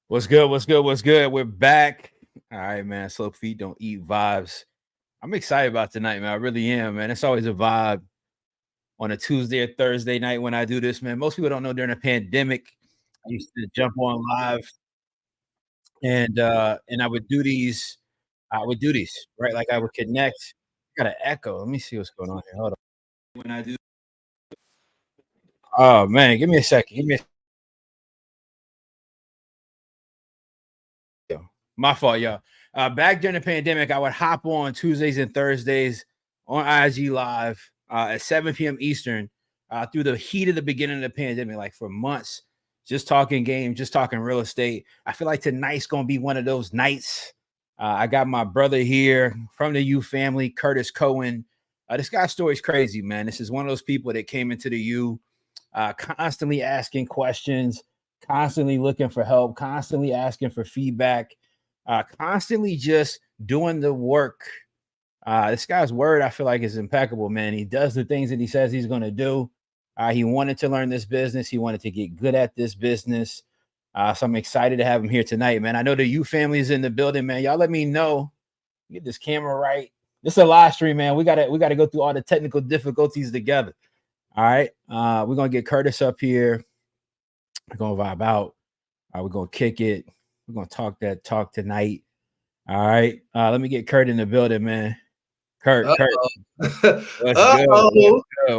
What's good? What's good? What's good? We're back. All right, man. Slow feet don't eat vibes. I'm excited about tonight, man. I really am, man. It's always a vibe on a Tuesday or Thursday night when I do this, man. Most people don't know during the pandemic, I used to jump on live and I would do these, right? Like I would connect. Got an echo. Let me see what's going on here. Hold on. When I do, oh man, give me a second. My fault, y'all. Back during the pandemic, I would hop on Tuesdays and Thursdays on IG Live at 7 p.m. Eastern through the heat of the beginning of the pandemic, like for months, just talking game, just talking real estate. I feel like tonight's going to be one of those nights. I got my brother here from the U family, Curtis Cohen. This guy's story is crazy, man. This is one of those people that came into the U constantly asking questions, constantly looking for help, constantly asking for feedback, constantly just doing the work. This guy's word, I feel like, is impeccable, man. He does the things that he says he's going to do. He wanted to learn this business. He wanted to get good at this business. So I'm excited to have him here tonight, man. I know the U family is in the building, man. Y'all let me know. Get this camera right. This is a live stream, man. We gotta go through all the technical difficulties together. All right. We're gonna get Curtis up here. We're gonna vibe out. We're gonna kick it. We're gonna talk tonight. All right. Let me get Kurt in the building, man. Kurt.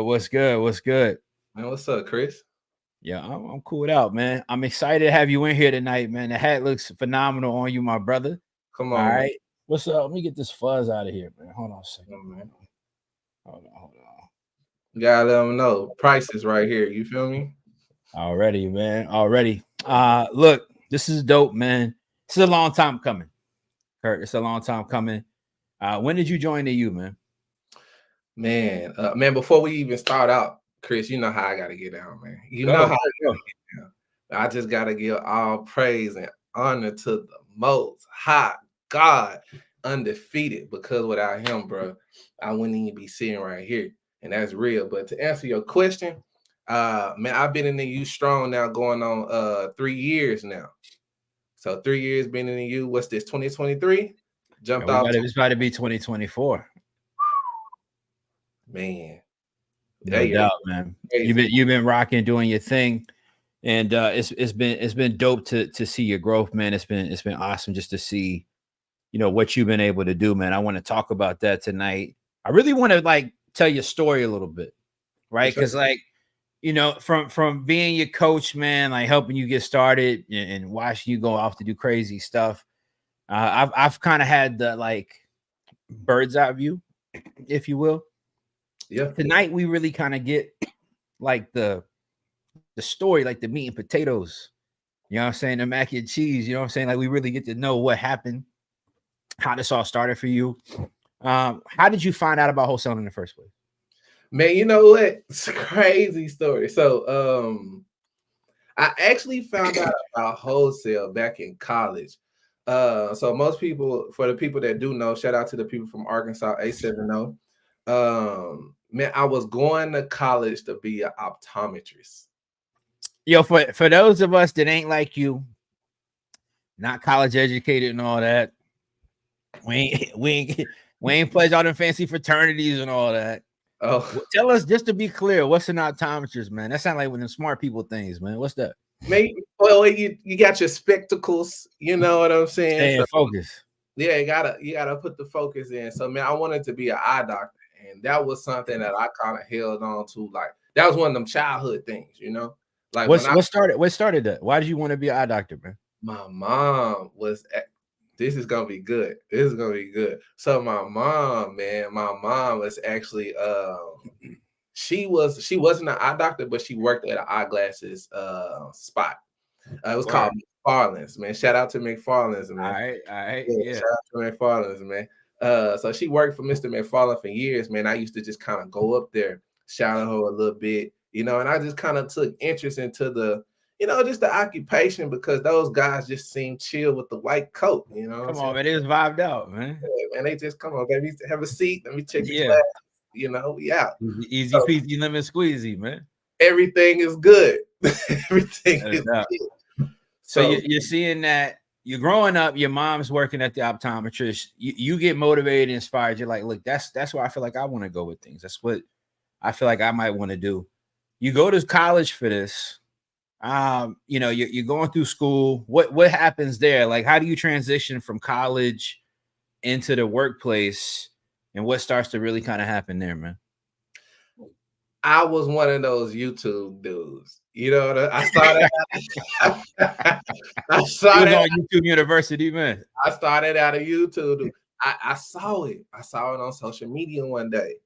What's good? What's good? Man, what's up, Chris? Yeah, I'm cooled out, man. I'm excited to have you in here tonight, man. The hat looks phenomenal on you, my brother. Come on. All right. What's up? Let me get this fuzz out of here, man. Hold on a second, man. Hold on. You gotta let them know. Price is right here. You feel me? Already, man. Already. Look, this is dope, man. This is a long time coming. Kurt, it's a long time coming. When did you join the U, man? Man, before we even start out, Chris, you know how I gotta get down, man. You know how I gotta get down. I just gotta give all praise and honor to the most high God, undefeated, because without him, bro, I wouldn't even be sitting right here. And that's real. But to answer your question, man, I've been in the U strong now, going on 3 years now. So 3 years been in the U. What's this? 2023? Jumped off. It's about to be 2024. Man, no doubt, man. You've been rocking, doing your thing, and it's been dope to see your growth, man. It's been awesome just to see, what you've been able to do, man. I want to talk about that tonight. I really want to tell your story a little bit, right? Because from being your coach, man, helping you get started and watching you go off to do crazy stuff. I've kind of had the bird's eye view, if you will. Yeah. Tonight we really kind of get the story, the meat and potatoes. You know what I'm saying? The mac and cheese. You know what I'm saying? We really get to know what happened, how this all started for you. How did you find out about wholesaling in the first place? Man, you know what? It's a crazy story. So I actually found out about wholesale back in college. So most people, for the people that do know, shout out to the people from Arkansas, A70. Man, I was going to college to be an optometrist. Yo, for those of us that ain't like you, not college educated and all that, we ain't pledged all them fancy fraternities and all that. Oh, tell us, just to be clear, what's an optometrist, man? That sounds like one of the smart people things, man. What's that? Maybe, well, you got your spectacles, you know what I'm saying? Focus. Yeah, you gotta put the focus in. So man, I wanted to be an eye doctor, and that was something that I kind of held on to. That was one of them childhood things, What started that? Why did you want to be an eye doctor, man? My mom was. This is gonna be good. This is gonna be good. So my mom was actually she wasn't an eye doctor, but she worked at an eyeglasses spot. It was called McFarland's, man. Shout out to McFarland's, man. All right. Yeah. Shout out to McFarland's, man. So she worked for Mr. McFarland for years, man. I used to just kind of go up there, shout at her a little bit, and I just kind of took interest into the, just the occupation, because those guys just seem chill with the white coat, Come on, man. It was vibed out, man. Yeah, man, they just come on, baby. Have a seat. Let me check your class. We out. Easy peasy, lemon squeezy, man. Everything is good. Everything is good. So you're seeing that you're growing up, your mom's working at the optometrist. You get motivated, inspired. You're like, look, that's where I feel like I want to go with things. That's what I feel like I might want to do. You go to college for this. You know, you're going through school. What happens there? Like, how do you transition from college into the workplace, and what starts to really kind of happen there, man? I was one of those YouTube dudes. You know, I started. I started on YouTube University, man. I started out of YouTube. I saw it. I saw it on social media one day.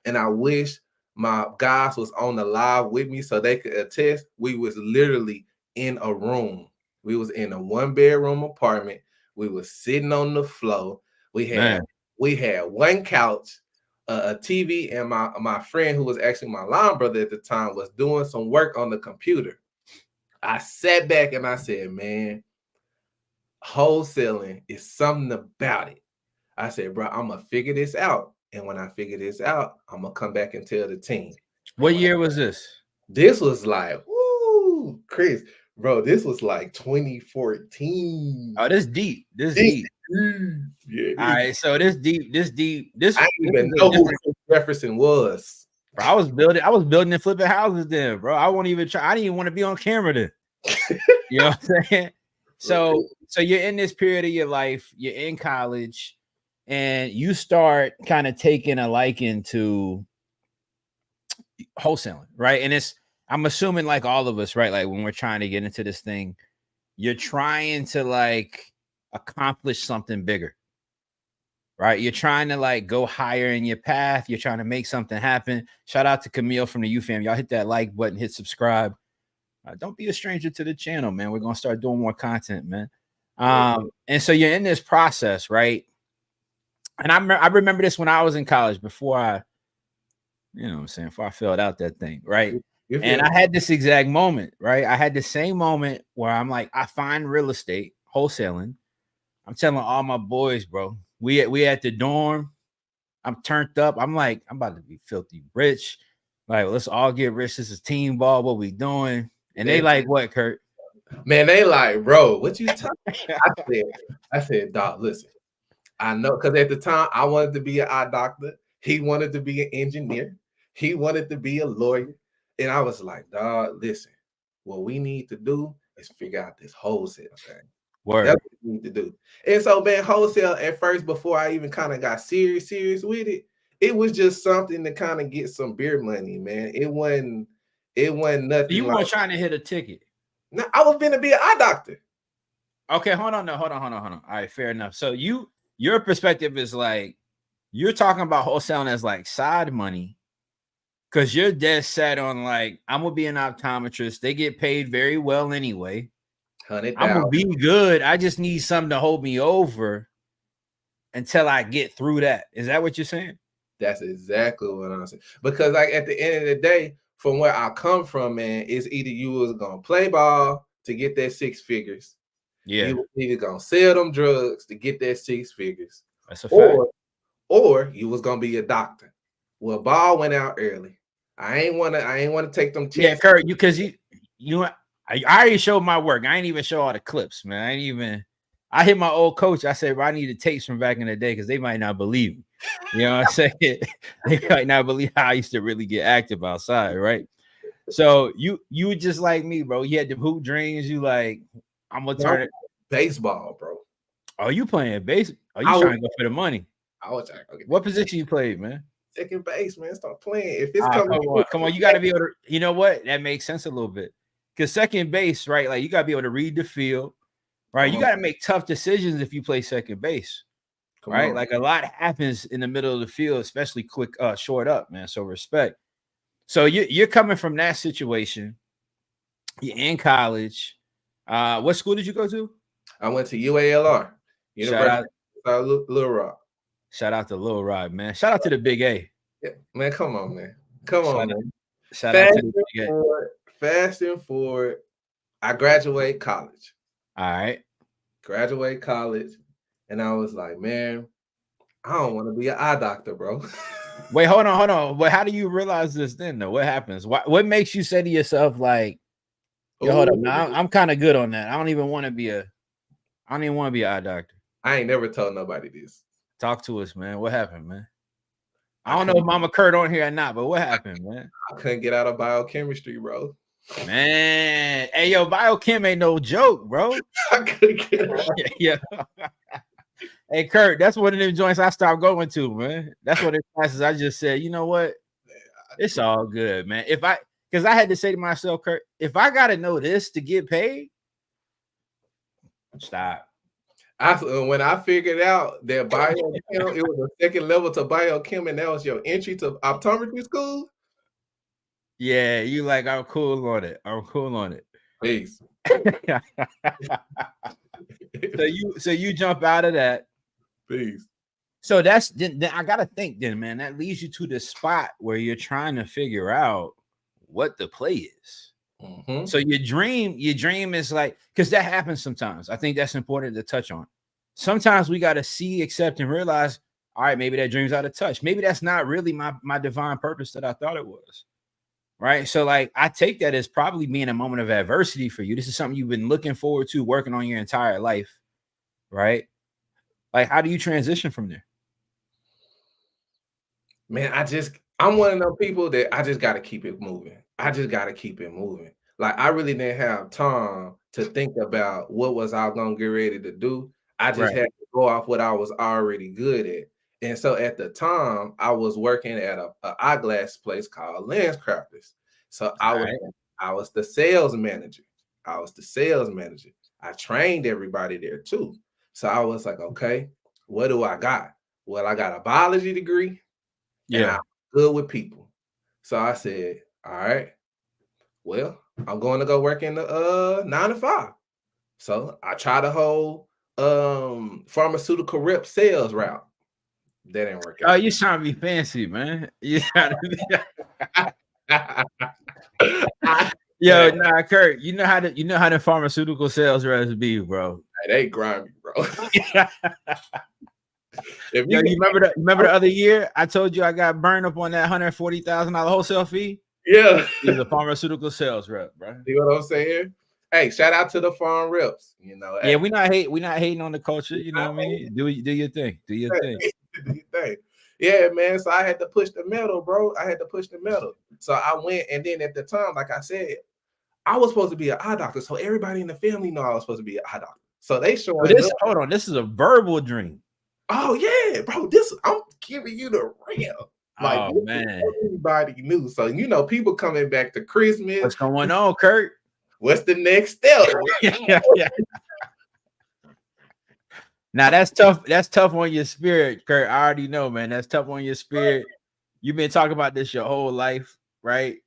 And I wish my guys was on the live with me so they could attest. We was literally in a room. We was in a 1-bedroom apartment. We was sitting on the floor. We had one couch, a TV, and my friend, who was actually my line brother at the time, was doing some work on the computer. I sat back and I said, man, wholesaling is something about it. I said, bro, I'm going to figure this out. And when I figure this out, I'm going to come back and tell the team. What year was this? This was like, woo, Chris, bro, this was like 2014. Oh, this deep. This deep. Yeah. All right, so this deep. I didn't even know who Jefferson was. Bro, I was building and flipping houses then, bro. I didn't even want to be on camera then. You know what I'm saying? So you're in this period of your life, you're in college, and you start kind of taking a liking to wholesaling, right? And I'm assuming, like all of us, right? Like when we're trying to get into this thing, you're trying to like accomplish something bigger, right? You're trying to like go higher in your path. You're trying to make something happen. Shout out to Camille from the U fam. Y'all hit that like button, hit subscribe. Don't be a stranger to the channel, man. We're going to start doing more content, man. And so you're in this process, right? And I remember this when I was in college before I filled out that thing, right? And I had this exact moment, right? I had the same moment where I'm like, I find real estate, wholesaling. I'm telling all my boys, bro, we at the dorm. I'm turned up. I'm like, I'm about to be filthy rich. Like, let's all get rich. This is team ball. What we doing? And they like, what, Kurt? Man, they like, bro, what you talking? I said, dog, listen, I know, because at the time I wanted to be an eye doctor. He wanted to be an engineer. He wanted to be a lawyer. And I was like, dog, listen, what we need to do is figure out this wholesale thing. Word. That's what we need to do. And so, man, wholesale at first, before I even kind of got serious with it, it was just something to kind of get some beer money, man. It wasn't nothing. You weren't trying to hit a ticket. No, I was going to be an eye doctor. Okay, hold on. All right, fair enough. So your perspective is like, you're talking about wholesaling as like side money, because you're dead set on like, I'm gonna be an optometrist. They get paid very well anyway. I'm gonna be good. I just need something to hold me over until I get through that. Is that what you're saying? That's exactly what I'm saying. Because like at the end of the day, from where I come from, man, it's either you was gonna play ball to get that 6 figures. Yeah. You was either gonna sell them drugs to get that 6 figures. That's a fact. Or you was gonna be a doctor. Well, ball went out early. I ain't wanna take them chances. Yeah, Kurt, I already showed my work. I ain't even show all the clips, man. I hit my old coach. I said, well, I need the tapes from back in the day because they might not believe me. You know what I'm saying? They might not believe how I used to really get active outside, right? So you were just like me, bro. You had the hoop dreams. You like, I'm gonna turn it baseball, bro. Are you playing base? Are you trying to go for the money? I was trying. Okay. What position you played, man? Second base, man. Start playing. If it's come on. You got to be able to. You know what? That makes sense a little bit. Because second base, right? Like you got to be able to read the field, right? You got to make tough decisions if you play second base, right? Like a lot happens in the middle of the field, especially quick, short up, man. So respect. So you're coming from that situation. You're in college. What school did you go to? I went to UALR, University of Little Rock. Shout out to Little Rock, man. Shout out to the Big A. Yeah, man, come on, man. Come on, man. Shout out to the Big A. Fast and forward, I graduate college. All right. Graduate college, and I was like, man, I don't want to be an eye doctor, bro. Wait, hold on. But how do you realize this then, though? What happens? What makes you say to yourself, like, Yo, hold up. Now I'm kind of good on that. I don't even want to be an eye doctor. I ain't never told nobody this. Talk to us, man. What happened, man? I don't know if Mama Kurt on here or not, but what happened, man? I couldn't get out of biochemistry, bro. Man, hey, yo, biochem ain't no joke, bro. I couldn't get out. Yeah. Hey, Kurt, that's one of them joints I stopped going to, man. That's one of the classes I just said, you know what? It's all good, man. Because I had to say to myself, Kurt, if I got to know this to get paid, stop. When I figured out that biochem, it was a second level to biochem, and that was your entry to optometry school. Yeah, you like, I'm cool on it. I'm cool on it. Peace. So you jump out of that. Peace. So then I gotta think then, man. That leads you to the spot where you're trying to figure out what the play is. Mm-hmm. So your dream is like, because that happens sometimes. I think that's important to touch on. Sometimes we gotta see, accept, and realize, all right, maybe that dream's out of touch. Maybe that's not really my divine purpose that I thought it was. Right. So like I take that as probably being a moment of adversity for you. This is something you've been looking forward to, working on your entire life. Right. Like, how do you transition from there? Man, I'm one of those people that I just got to keep it moving. I just got to keep it moving. Like, I really didn't have time to think about what was I going to get ready to do. I just had to go off what I was already good at. And so at the time, I was working at a eyeglass place called Lens Crafters. So I was the sales manager. I trained everybody there too. So I was like, okay, what do I got? Well, I got a biology degree. Yeah, and I'm good with people. So I said, all right, well, I'm going to go work in the 9 to 5. So I tried the whole pharmaceutical rep sales route. That didn't work out. Oh, you trying to be fancy, man. You trying to be... Yo, nah, Kurt, you know how the pharmaceutical sales reps be, bro. They grimy, bro. Yo, you remember the other year I told you I got burned up on that $140,000 wholesale fee? Yeah. He's a pharmaceutical sales rep, bro. See what I'm saying? Hey, shout out to the farm reps. You know, yeah, we not hating on the culture. You know what I mean? Do your thing. Do your thing. Do your thing. Yeah, man. So I had to push the metal, bro. So I went, and then at the time, like I said, I was supposed to be an eye doctor. So everybody in the family know I was supposed to be an eye doctor. So they showing this. Hold on, this is a verbal dream. Oh yeah, bro. I'm giving you the real. Like, oh man, everybody knew. So you know, people coming back to Christmas. What's going on, Kurt? What's the next step? yeah. Now that's tough. That's tough on your spirit, Kurt. I already know, man. That's tough on your spirit. You've been talking about this your whole life, right?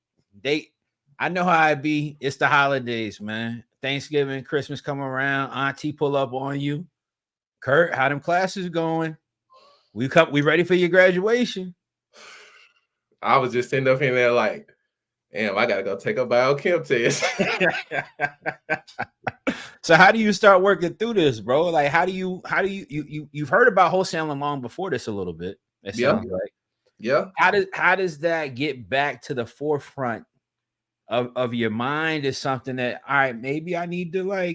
I know how it be. It's the holidays, man. Thanksgiving, Christmas come around. Auntie pull up on you. Kurt, how them classes going? We ready for your graduation? I was just sitting up in there like, damn, I gotta go take a biochem test. So how do you start working through this, bro? Like, how do you've heard about wholesaling long before this a little bit? Yeah. How does that get back to the forefront of your mind? Is something that, all right, maybe I need to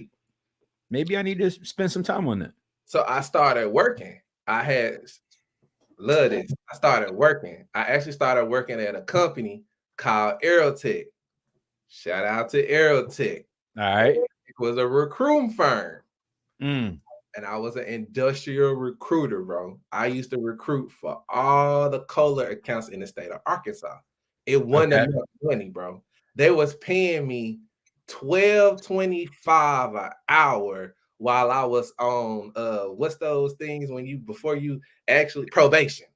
spend some time on it. So I started working. Love this. I started working. I actually started working at a company called Aerotech. Shout out to Aerotech. All right. It was a recruiting firm. And I was an industrial recruiter, bro. I used to recruit for all the Kohler accounts in the state of Arkansas. It wasn't enough money, bro. They was paying me $12.25 an hour while I was on what's those things before you actually probation.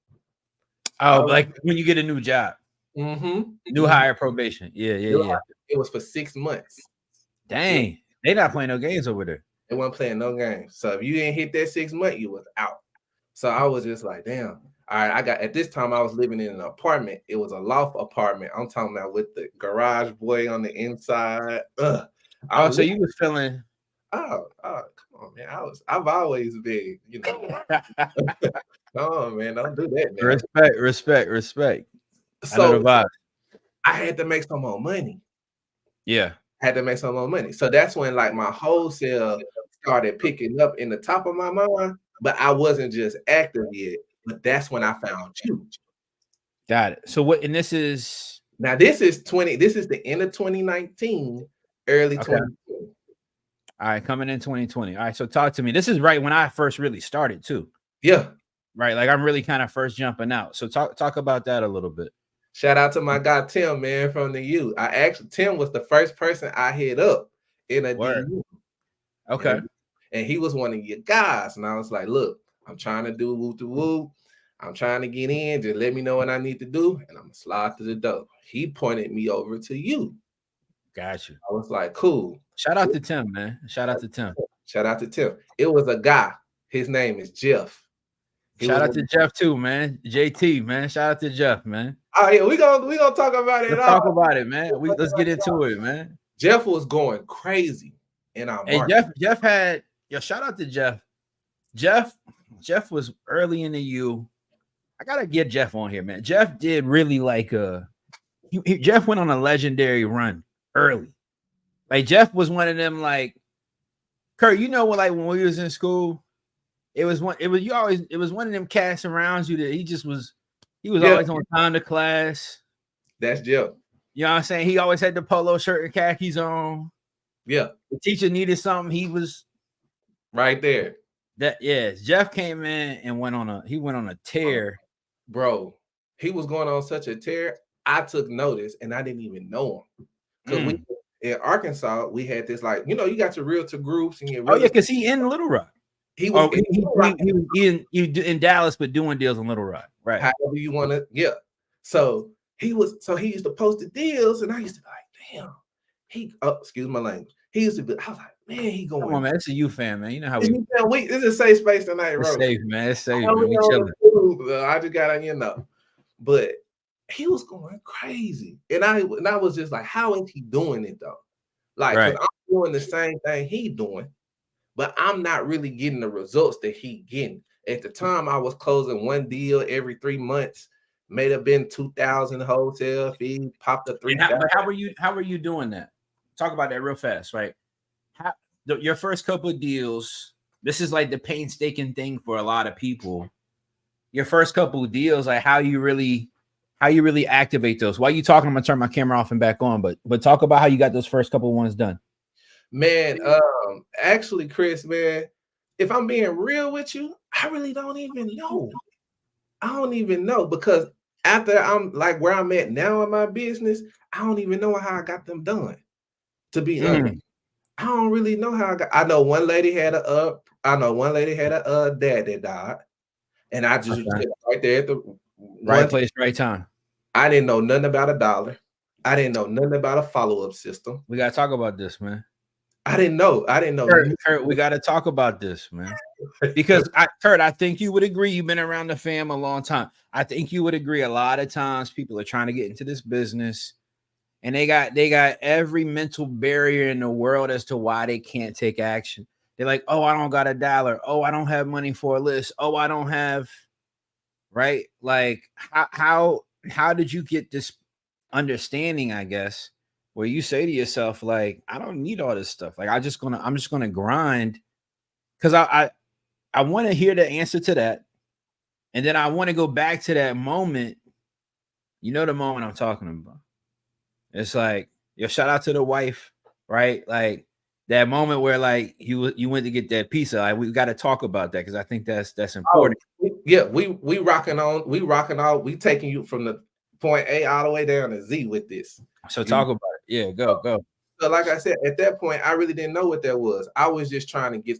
Oh, like when you get a new job. New hire probation. Yeah. It was for 6 months. Dang, they not playing no games over there. They weren't playing no games. So if you didn't hit that 6 months, you was out. So I was just like, damn. All right, at this time I was living in an apartment. It was a loft apartment. I'm talking about with the garage boy on the inside. So you was feeling. Oh, come on, man. I've always been, you know. Oh man, don't do that, man. Respect. So I had to make some more money. Yeah. Had to make some more money. So that's when like my wholesale started picking up in the top of my mind, but I wasn't just active yet. But that's when I found you. Got it. So what? And this is Now this is the end of 2019, early okay. 2020. All right, coming in 2020. All right, so talk to me. This is right when I first really started too. Yeah. Right, like I'm really kind of first jumping out. So talk about that a little bit. Shout out to my guy Tim, man, from the U. Tim was the first person I hit up in a DU. Okay. And he was one of your guys. And I was like, look, I'm trying to do woo to woo. I'm trying to get in. Just let me know what I need to do. And I'm gonna slide through the door. He pointed me over to you. Got you. I was like, cool. Shout out to Tim, man. Shout out to Tim. Shout out to Tim. It was a guy. His name is Jeff. Shout out to Jeff too, man. JT, man. Shout out to Jeff, man. Oh yeah, we gonna talk about it. Let's talk about it, man. Let's get into it, man. Jeff was going crazy in our market. Hey, Jeff had shout out to Jeff. Jeff was early in the U. I gotta get Jeff on here, man. Jeff did really like Jeff went on a legendary run early. Like Jeff was one of them, like Kurt, you know, when we was in school, it was one of them cats around you that he was always on time to class. That's Jeff. You know what I'm saying? He always had the polo shirt and khakis on. Yeah. The teacher needed something, he was right there. Jeff came in and went on a tear. Bro, he was going on such a tear. I took notice and I didn't even know him. Because in Arkansas, we had this, like, you know, you got your realtor groups and your because he in Little Rock. He was in Dallas, but doing deals in Little Rock, right? However you want to, yeah. So he used to post the deals, and I used to be like, damn, excuse my language. He used to be, I was like, man, he going. Come on, man, it's a U fan, man. You know how this is a safe space tonight, bro. It's safe, man. It's safe, man. We chilling. I just got on, you know, but he was going crazy, and I was just like, how is he doing it though? Like, I'm doing the same thing he doing, but I'm not really getting the results that he getting. At the time, I was closing one deal every 3 months. May have been 2,000 wholesale fee, popped a 3,000. How were you doing that? Talk about that real fast, right? Your first couple of deals, this is like the painstaking thing for a lot of people. Your first couple of deals, like how you really activate those. While you talking, I'm gonna turn my camera off and back on, but talk about how you got those first couple of ones done. Man, actually, Chris, man, if I'm being real with you, I really don't even know. I don't even know, because after I'm like where I'm at now in my business, I don't even know how I got them done. To be honest, I don't really know how I know one lady had a dad that died, and I just was right there at the right place, right time. I didn't know nothing about a dollar. I didn't know nothing about a follow-up system. We gotta talk about this, man. I didn't know. Kurt, we got to talk about this, man. Because Kurt, I think you would agree. You've been around the fam a long time. I think you would agree. A lot of times, people are trying to get into this business, and they got every mental barrier in the world as to why they can't take action. They're like, "Oh, I don't got a dollar. Oh, I don't have money for a list. Oh, I don't have." Right? Like, how did you get this understanding? I guess, where you say to yourself, like, I don't need all this stuff. Like, I'm just gonna grind, because I want to hear the answer to that, and then I want to go back to that moment. You know the moment I'm talking about. It's like, shout out to the wife, right? Like that moment where like you went to get that pizza. Like, we got to talk about that, because I think that's important. We rocking on. We taking you from the point A all the way down to Z with this. So talk about it. Yeah, go. So like I said, at that point, I really didn't know what that was. I was just trying to get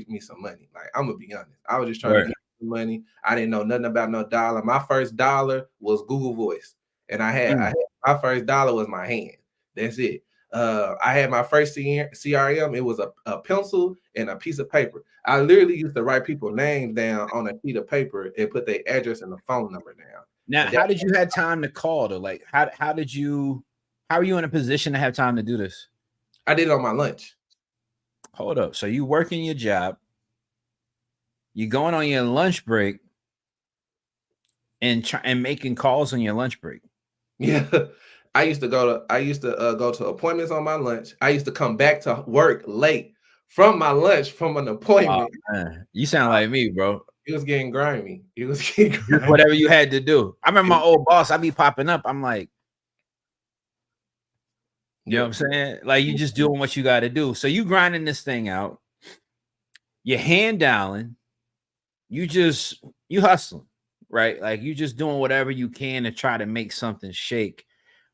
me some money. Like, I'm gonna be honest. I was just trying to get some money. I didn't know nothing about no dollar. My first dollar was Google Voice. And I had my first dollar was my hand. That's it. I had my first CRM. It was a pencil and a piece of paper. I literally used to write people's names down on a sheet of paper and put their address and the phone number down. Now, how did you have time to call though? Like, how are you in a position to have time to do this? I did it on my lunch. Hold up. So you working your job, you going on your lunch break, and making calls on your lunch break. Yeah. I used to go to appointments on my lunch. I used to come back to work late from my lunch from an appointment. Man. You sound like me, bro. It was getting grimy. It was getting grimy. Whatever you had to do. I remember my old boss, I be popping up. I'm like, you know what I'm saying? Like, you just doing what you got to do. So you grinding this thing out. You're hand dialing. You hustling, right? Like, you just doing whatever you can to try to make something shake.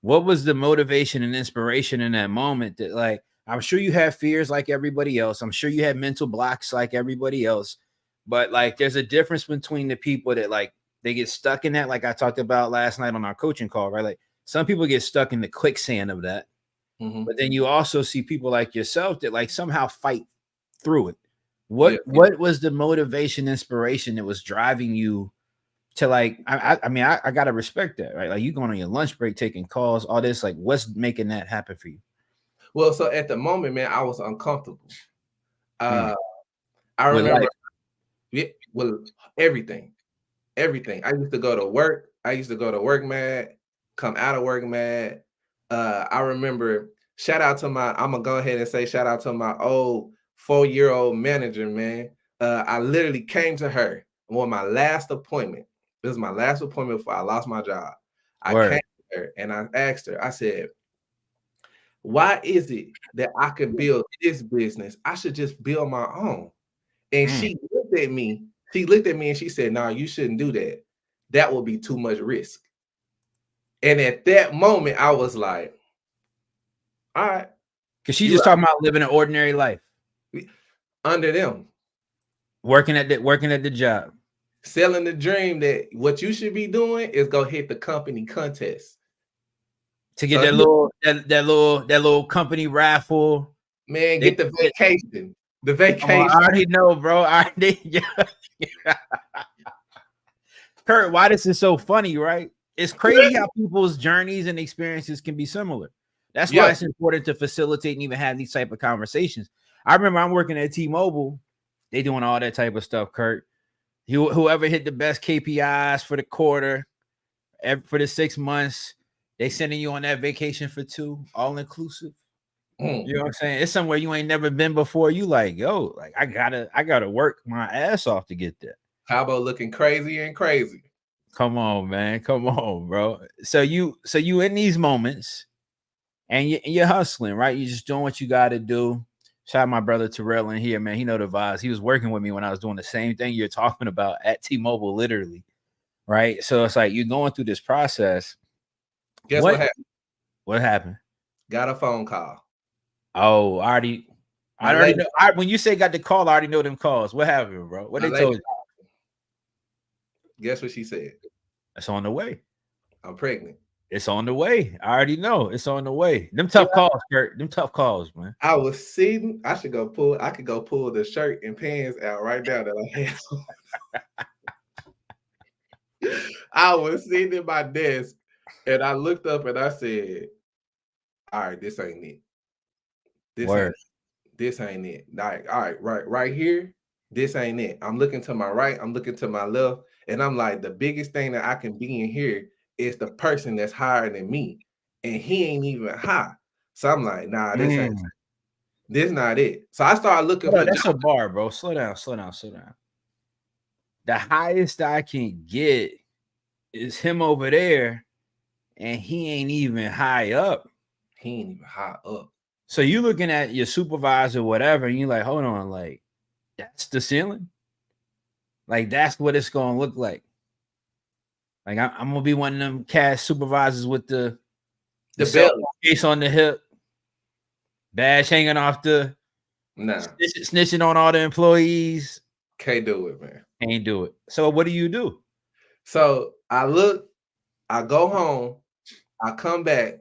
What was the motivation and inspiration in that moment that, like, I'm sure you have fears like everybody else. I'm sure you had mental blocks like everybody else. But like, there's a difference between the people that like they get stuck in that, like I talked about last night on our coaching call, right? Like, some people get stuck in the quicksand of that. But then you also see people like yourself that like somehow fight through it. What was the motivation, inspiration that was driving you to like? I mean, I gotta respect that, right? Like, you going on your lunch break, taking calls, all this. Like, what's making that happen for you? Well, so at the moment, man, I was uncomfortable. I With remember life. well, everything. I used to go to work mad, come out of work mad. I remember, I'm gonna go ahead and say shout out to my old 4-year-old manager, man. I literally came to her on my last appointment. This was my last appointment before I lost my job. I came to her and I asked her, I said, why is it that I could build this business? I should just build my own. And she looked at me and she said, no, you shouldn't do that. That would be too much risk. And at that moment, I was like, all right. Because she's just talking about living an ordinary life. Under them. Working at the job. Selling the dream that what you should be doing is go hit the company contest. To get that little company raffle. Man, get the vacation. The vacation. I already know, bro. Kurt, why this is so funny, right? It's crazy how people's journeys and experiences can be similar. That's why it's important to facilitate and even have these type of conversations. I remember I'm working at T-Mobile. They doing all that type of stuff, Kurt. Whoever hit the best KPIs for the quarter, for the 6 months, they sending you on that vacation for 2, all inclusive. You know what I'm saying? It's somewhere you ain't never been before. You like, yo, like I gotta work my ass off to get there. Cabo looking crazy and crazy. Come on, man. Come on, bro. So you in these moments and you're hustling, right? You're just doing what you got to do. Shout out my brother Terrell in here, man. He know the vibes. He was working with me when I was doing the same thing you're talking about at T-Mobile, literally. Right. So it's like you're going through this process. Guess what happened? What happened? Got a phone call. Oh, I already know. When you say got the call, I already know them calls. What happened, bro? What they told you? Guess what she said? It's on the way. I'm pregnant. It's on the way. I already know. It's on the way. Them tough calls, Kurt. Them tough calls, man. I was sitting. I could go pull the shirt and pants out right now that I had. I was sitting at my desk and I looked up and I said, all right, this ain't it. This ain't it. Like, all right, right here, this ain't it. I'm looking to my right, I'm looking to my left, and I'm like, the biggest thing that I can be in here is the person that's higher than me, and he ain't even high. So I'm like, nah, this not it. So I started looking for. That's a bar, bro. Slow down. The highest I can get is him over there, and he ain't even high up. So you looking at your supervisor, whatever, and you're like, hold on, like, that's the ceiling? Like, that's what it's gonna look like. Like, I'm gonna be one of them cash supervisors with the case on the hip, badge hanging off the snitching on all the employees. Can't do it, man. Can't do it. So what do you do? So I go home, I come back,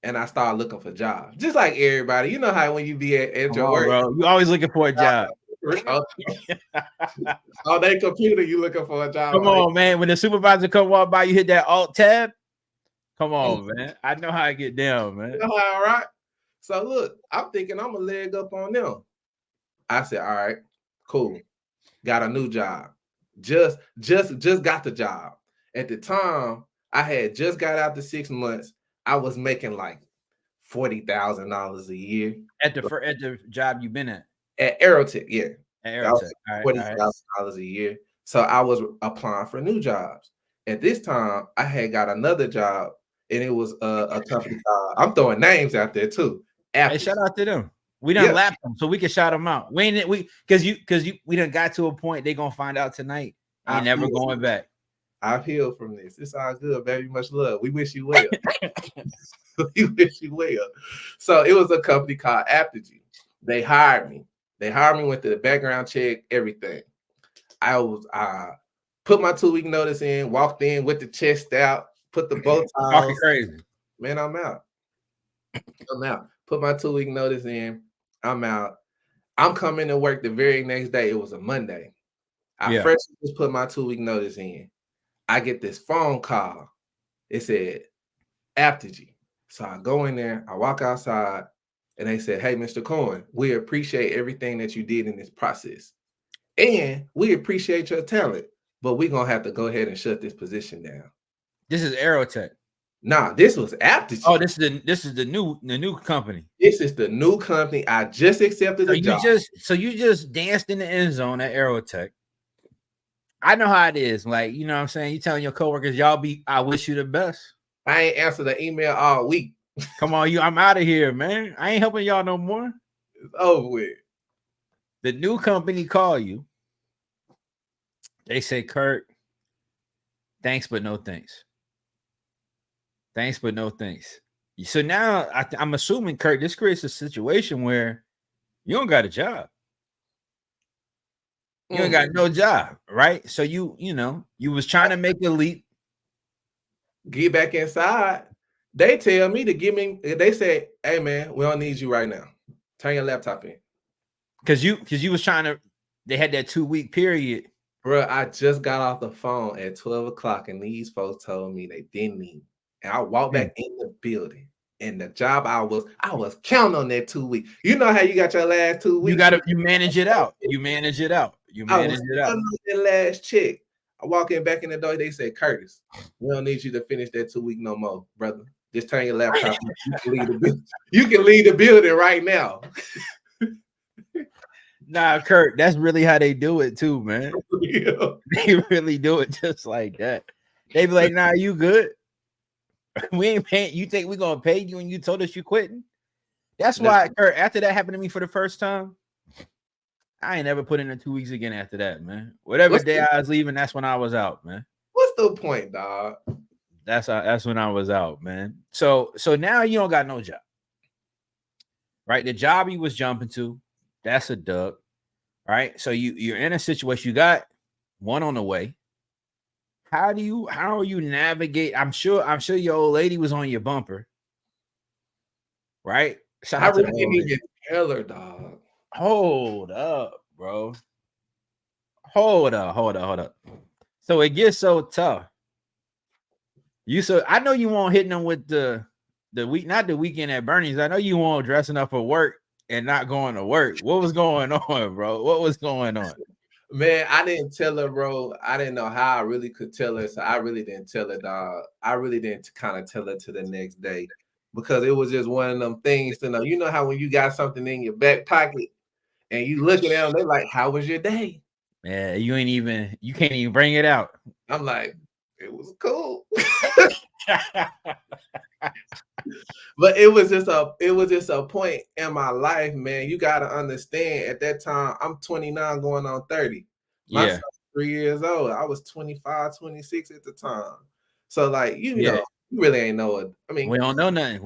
and I start looking for jobs. Just like everybody. You know how when you be at your work, bro, you always looking for a job. On that computer, you looking for a job. Come on, man. When the supervisor come walk by, you hit that alt tab. Come on, man. I know how I get down, man. You know how, right? So look, I'm thinking I'm a leg up on them. I said, all right, cool. Got a new job. Just got the job. At the time, I had just got out the 6 months. I was making like $40,000 a year at the job you've been at Aerotech. Yeah, at I was Aerotech. All right, all right. $40,000 a year. So I was applying for new jobs. At this time, I had got another job, and it was a company called, I'm throwing names out there too. Hey, shout out to them. We done Yeah, lapped them, so we can shout them out. We ain't we done got to a point they gonna find out tonight. Ain't never going back. I've healed from this. It's all good, baby. Much love. We wish you well. We wish you well. So it was a company called Apogee. They hired me. Went to the background check, everything. I put my 2-week notice in, walked in with the chest out, put the bow tie Talking crazy. Man, I'm out. Put my 2-week notice in. I'm out. I'm coming to work the very next day. It was a Monday. I freshly just put my 2-week notice in. I get this phone call. It said Apogee. So I go in there, I walk outside, and they said, "Hey, Mr. Cohen, we appreciate everything that you did in this process. And we appreciate your talent, but we're gonna have to go ahead and shut this position down." This is Aerotech. Nah, this was Apogee. Oh, this is the new company. This is the new company. I just accepted the job. So you just danced in the end zone at Aerotech. I know how it is. Like, you know what I'm saying? You telling your coworkers, I wish you the best. I ain't answered the email all week. Come on, I'm out of here, man. I ain't helping y'all no more. It's over with. The new company call you. They say, "Kurt, thanks, but no thanks. Thanks, but no thanks." So now I'm assuming, Kurt, this creates a situation where you don't got a job. You ain't got no job, right? So you was trying to make a leap. Get back inside. They tell me to give me. They say, "Hey man, we don't need you right now. Turn your laptop in." Because you was trying to. They had that 2-week period. Bro, I just got off the phone at 12 o'clock, and these folks told me they didn't need me. And I walked back in the building, and the job I was counting on that 2 weeks. You know how you got your last 2 weeks. You manage it out. You manage it out. That last check. I walk in back in the door. They said, "Curtis, we don't need you to finish that 2 week no more, brother. Just turn your laptop. You can leave the building. You can leave the building right now." Nah, Kurt, that's really how they do it too, man. Yeah. They really do it just like that. They be like, "Nah, you good? We ain't paying. You think we're gonna pay you and you told us you quitting?" That's why, Kurt, after that happened to me for the first time, I ain't never put in the 2 weeks again after that, man. Whatever day I was leaving, that's when I was out, man. What's the point, dog? That's when I was out, man. So now you don't got no job. Right? The job you was jumping to, that's a dub. Right? So you're in a situation, you got one on the way. How are you navigate? I'm sure your old lady was on your bumper. Right? I really didn't even tell her, dog. Hold up, bro. Hold up. So it gets so tough. I know you won't hit them with the week, not the weekend at Bernie's. I know you won't dressing up for work and not going to work. What was going on, bro? What was going on? Man, I didn't tell her, bro. I didn't know how I really could tell her, so I really didn't tell her, dog. I really didn't kind of tell her to the next day because it was just one of them things to know. You know how when you got something in your back pocket and you looking at them, they're like, "How was your day?" Yeah, you can't even bring it out. I'm like, "It was cool." But it was just a point in my life, man. You got to understand, at that time, I'm 29 going on 30. My son was 3 years old. I was 25, 26 at the time. So, like, you know, you really ain't know it. I mean, we don't know nothing.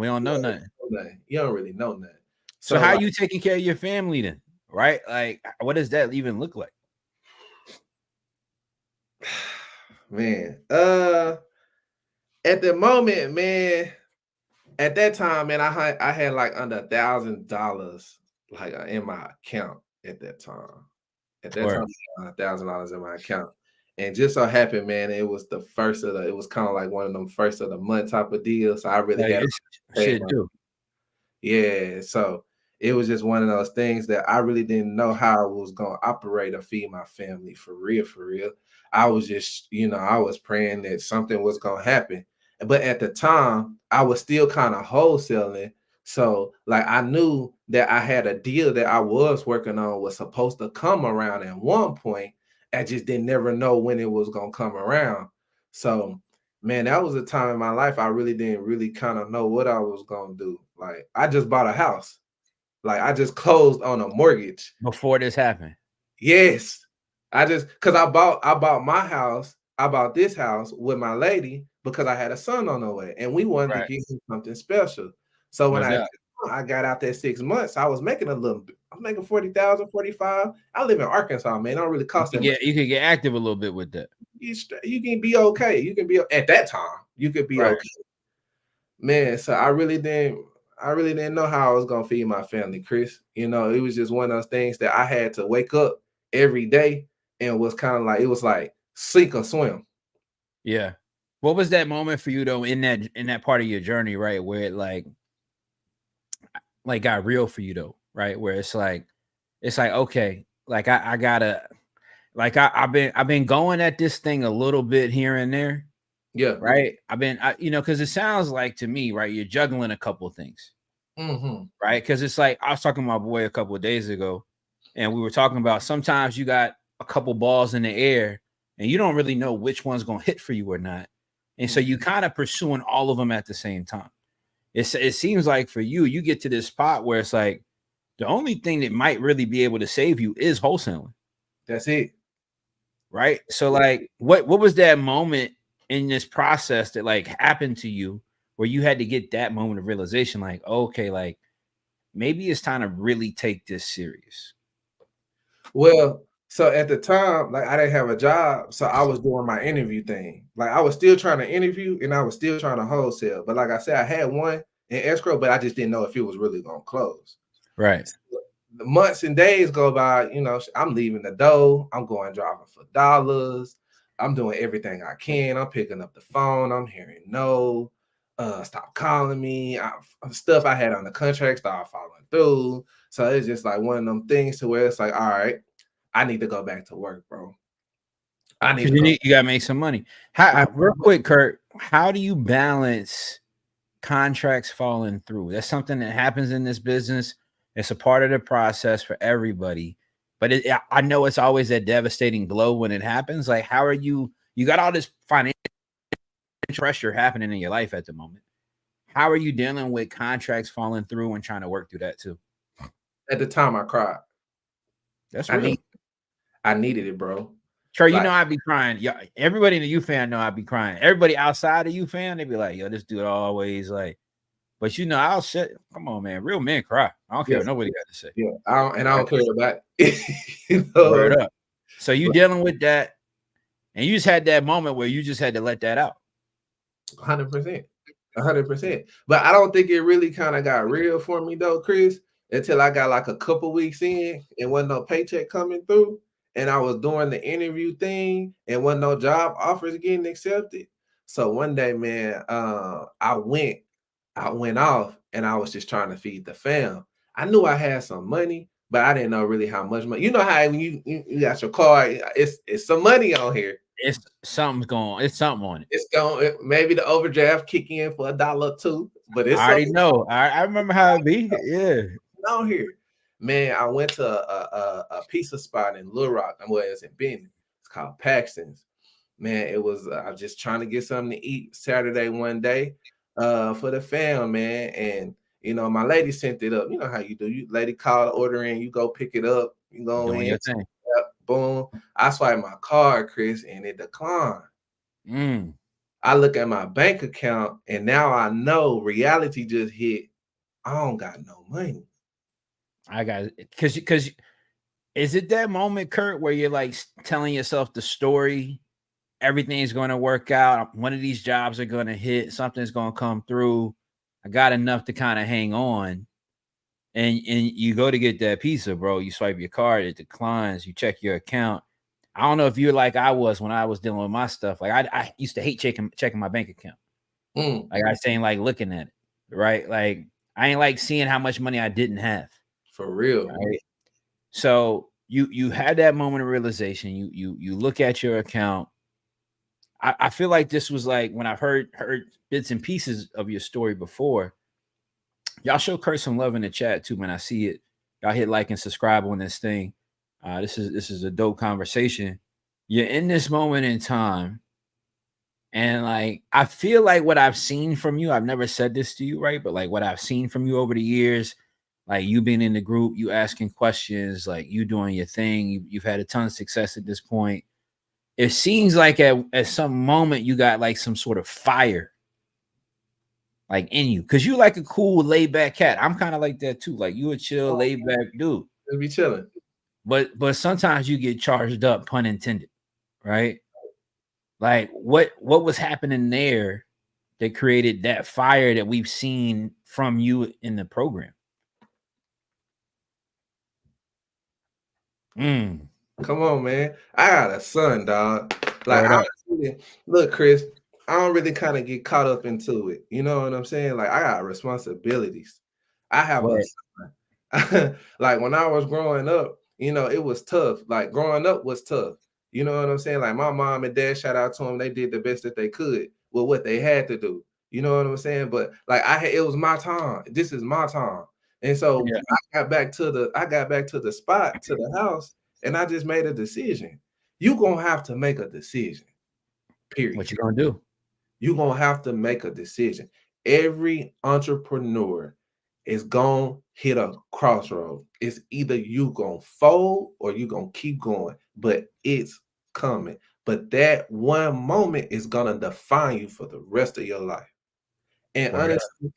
You don't really know nothing. So how you taking care of your family then? Right? Like, what does that even look like? Man, at the moment, man, at that time, man, I had like under $1,000 like in my account at that time. At that time, $1,000 in my account. And just so happened, man, it was the first of it was kind of like one of them first of the month type of deals. So I really had shit do. Yeah. So it was just one of those things that I really didn't know how I was gonna operate or feed my family for real, for real. I was just, I was praying that something was gonna happen. But at the time, I was still kind of wholesaling. So like I knew that I had a deal that I was working on was supposed to come around at one point. I just didn't never know when it was gonna come around. So man, that was a time in my life I really didn't really kind of know what I was gonna do. Like I just bought a house. Like I just closed on a mortgage. Before this happened. Yes. Because I bought my house, I bought this house with my lady because I had a son on the way and we wanted to Right. give him something special. So when No doubt. I got out there 6 months, I was making a little bit. I'm making 40,000, 45. I live in Arkansas, man. It don't really cost that much. You could get active a little bit with that. You can be okay. You can be at that time. You could be Right. okay. Man, so I really didn't know how I was gonna feed my family, Chris. You know, it was just one of those things that I had to wake up every day and was kind of like it was like sink or swim. Yeah. What was that moment for you though in that part of your journey, right? Where it like got real for you though, right? Where it's like okay, like I gotta like I've been going at this thing a little bit here and there, Yeah. right? You know, because it sounds like to me, right? You're juggling a couple of things, right? Because it's like I was talking to my boy a couple of days ago, and we were talking about sometimes you got a couple balls in the air, and you don't really know which one's gonna hit for you or not, and so you kind of pursuing all of them at the same time. It seems like for you, you get to this spot where it's like the only thing that might really be able to save you is wholesaling. That's it. Right. So like what was that moment in this process that like happened to you where you had to get that moment of realization, like, okay, like maybe it's time to really take this serious. Well, so at the time, like I didn't have a job, so I was doing my interview thing. Like I was still trying to interview and I was still trying to wholesale. But like I said, I had one in escrow, but I just didn't know if it was really gonna close. Right. The months and days go by, you know, I'm leaving the dough, I'm going driving for dollars, I'm doing everything I can, I'm picking up the phone, I'm hearing no, stop calling me, stuff I had on the contract started falling through. So it's just like one of them things to where it's like, all right, I need to go back to work, bro. I need Because to go. you gotta make some money. Real quick, Kurt, how do you balance contracts falling through? That's something that happens in this business. It's a part of the process for everybody. But I know it's always that devastating blow when it happens. Like, how are you got all this financial pressure happening in your life at the moment. How are you dealing with contracts falling through and trying to work through that too? At the time I cried. That's real. I needed it, bro. Trey, you know I'd be crying. Yeah, everybody in the U fan know I'd be crying. Everybody outside of U fan, they'd be like, "Yo, this dude always like." But you know, I'll shit. Come on, man. Real men cry. I don't care what nobody got to say. Yeah, I don't care about it. You know? Word up. So you dealing with that, and you just had that moment where you just had to let that out. 100%. 100%. But I don't think it really kind of got real for me though, Chris, until I got like a couple weeks in and wasn't no paycheck coming through. And I was doing the interview thing and wasn't no job offers getting accepted. So one day, man, I went off and I was just trying to feed the fam. I knew I had some money, but I didn't know really how much money. You know how when you got your car, it's some money on here. It's something's going. It's something on it. It's going. Maybe the overdraft kick in for $1 or $2, but it's I already know. I remember how it be. Yeah. on here. Man, I went to a pizza spot in Little Rock. Well, it's in Benton. It's called Paxton's. Man, it was I was just trying to get something to eat Saturday one day for the fam, man. And you know, my lady sent it up. You know how you do. You lady call the order in, you go pick it up, you go Doing in, your thing. boom. I swipe my card, Chris, and it declined. I look at my bank account and now I know reality just hit. I don't got no money. I got it. Because is it that moment, Kurt, where you're like telling yourself the story, everything's going to work out, one of these jobs are going to hit, something's going to come through, I got enough to kind of hang on, and you go to get that pizza, bro, you swipe your card, it declines, you check your account. I don't know if you're like I was when I was dealing with my stuff. Like I used to hate checking my bank account. Like I ain't like looking at it, right? Like I ain't like seeing how much money I didn't have. For real. Right? So you had that moment of realization. You look at your account. I feel like this was like when I've heard bits and pieces of your story before. Y'all show Kurt some love in the chat too, man. I see it. Y'all hit like and subscribe on this thing. This is a dope conversation. You're in this moment in time, and like I feel like what I've seen from you, I've never said this to you, right? But like what I've seen from you over the years, like you being in the group, you asking questions, like you doing your thing, you've had a ton of success at this point. It seems like at some moment you got like some sort of fire like in you, because you like a cool laid back cat. I'm kind of like that too. Like you a chill, laid back dude. Just be chilling. But sometimes you get charged up, pun intended, right? Like what was happening there that created that fire that we've seen from you in the program? Come on, man. I got a son, dog. Like, Word up. honestly, look, Chris, I don't really kind of get caught up into it. You know what I'm saying? Like, I got responsibilities. I have a son. Like, when I was growing up, you know, it was tough. Like, growing up was tough. You know what I'm saying? Like, my mom and dad, shout out to them, they did the best that they could with what they had to do. You know what I'm saying? But like, it was my time. This is my time. And so Yeah. I got back to the spot, to the house, and I just made a decision. You gonna have to make a decision. Period. What you gonna do? You gonna have to make a decision. Every entrepreneur is gonna hit a crossroad. It's either you gonna fold or you gonna keep going, but it's coming. But that one moment is gonna define you for the rest of your life. And honestly,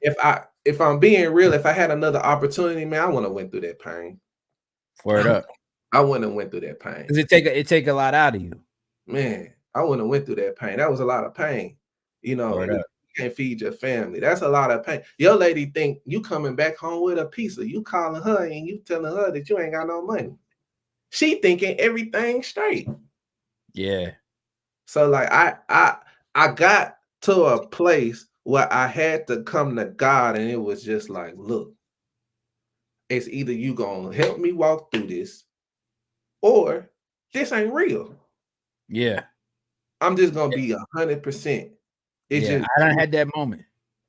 if I'm being real, if I had another opportunity, man, I wouldn't have went through that pain. Word up. I wouldn't have went through that pain. Does it take a lot out of you? Man, I wouldn't have went through that pain. That was a lot of pain. You know, you can't feed your family. That's a lot of pain. Your lady think you coming back home with a pizza. You calling her and you telling her that you ain't got no money. She thinking everything straight. Yeah. So like I got to a place where I had to come to God, and it was just like, look, it's either you gonna help me walk through this, or this ain't real. Yeah. I'm just gonna be 100%. I done had that moment.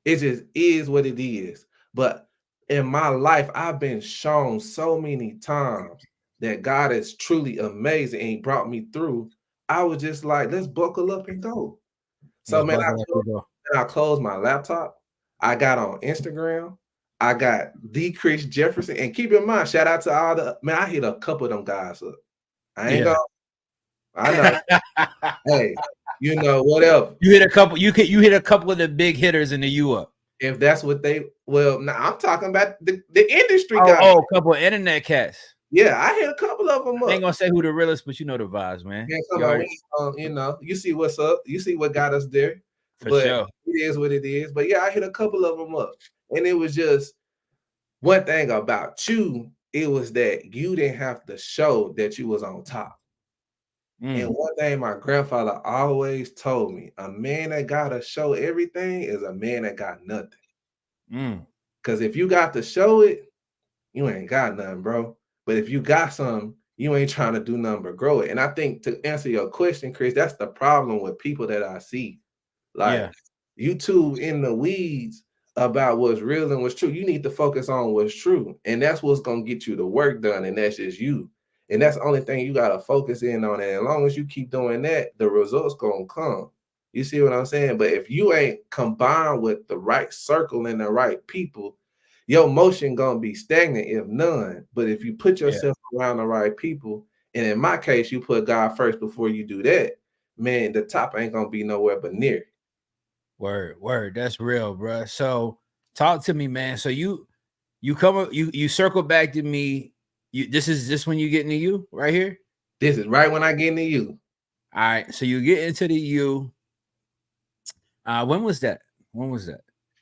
It just is what it is. But in my life, I've been shown so many times that God is truly amazing and He brought me through. I was just like, let's buckle up and go. So, man, I closed my laptop. I got on Instagram. I got the Chris Jefferson. And keep in mind, shout out to all the, man, I hit a couple of them guys up. I ain't gonna, I know. Hey, you know, whatever. You hit a couple, you hit a couple of the big hitters in the U up. If that's what they, well, now I'm talking about the industry guys. Oh, a couple of internet cats. Yeah, I hit a couple of them up. I ain't gonna say who the realest, but you know the vibes, man. Yeah, come on, you know, you see what's up. You see what got us there. For sure. It is what it is. But yeah, I hit a couple of them up. And it was just one thing about you, it was that you didn't have to show that you was on top. And one thing my grandfather always told me, a man that gotta show everything is a man that got nothing. Because if you got to show it, you ain't got nothing, bro. But if you got some, you ain't trying to do nothing but grow it. And I think to answer your question, Chris, that's the problem with people that I see. Like, you too in the weeds about what's real and what's true. You need to focus on what's true. And that's what's going to get you the work done. And that's just you. And that's the only thing you got to focus in on. And as long as you keep doing that, the results going to come. You see what I'm saying? But if you ain't combined with the right circle and the right people, your motion gonna be stagnant if none. But if you put yourself around the right people, and in my case, you put God first before you do that, man, the top ain't gonna be nowhere but near. Word. That's real, bro. So talk to me, man. So you circle back to me. This is when you get into you right here? This is right when I get into you. All right. So you get into the you. When was that?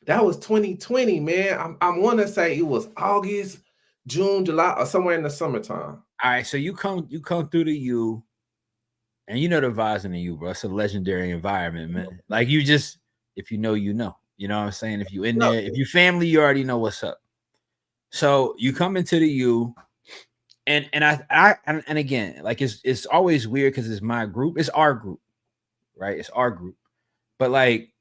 That was 2020, man. I want to say it was August, June, July, or somewhere in the summertime. All right, so you come through the U, and you know the vibes in the U, bro. It's a legendary environment, man. Like you just, if you know, you know. You know what I'm saying? If you in there, if you family, you already know what's up. So you come into the U, and again, like it's always weird because it's my group, it's our group, right? It's our group. But like,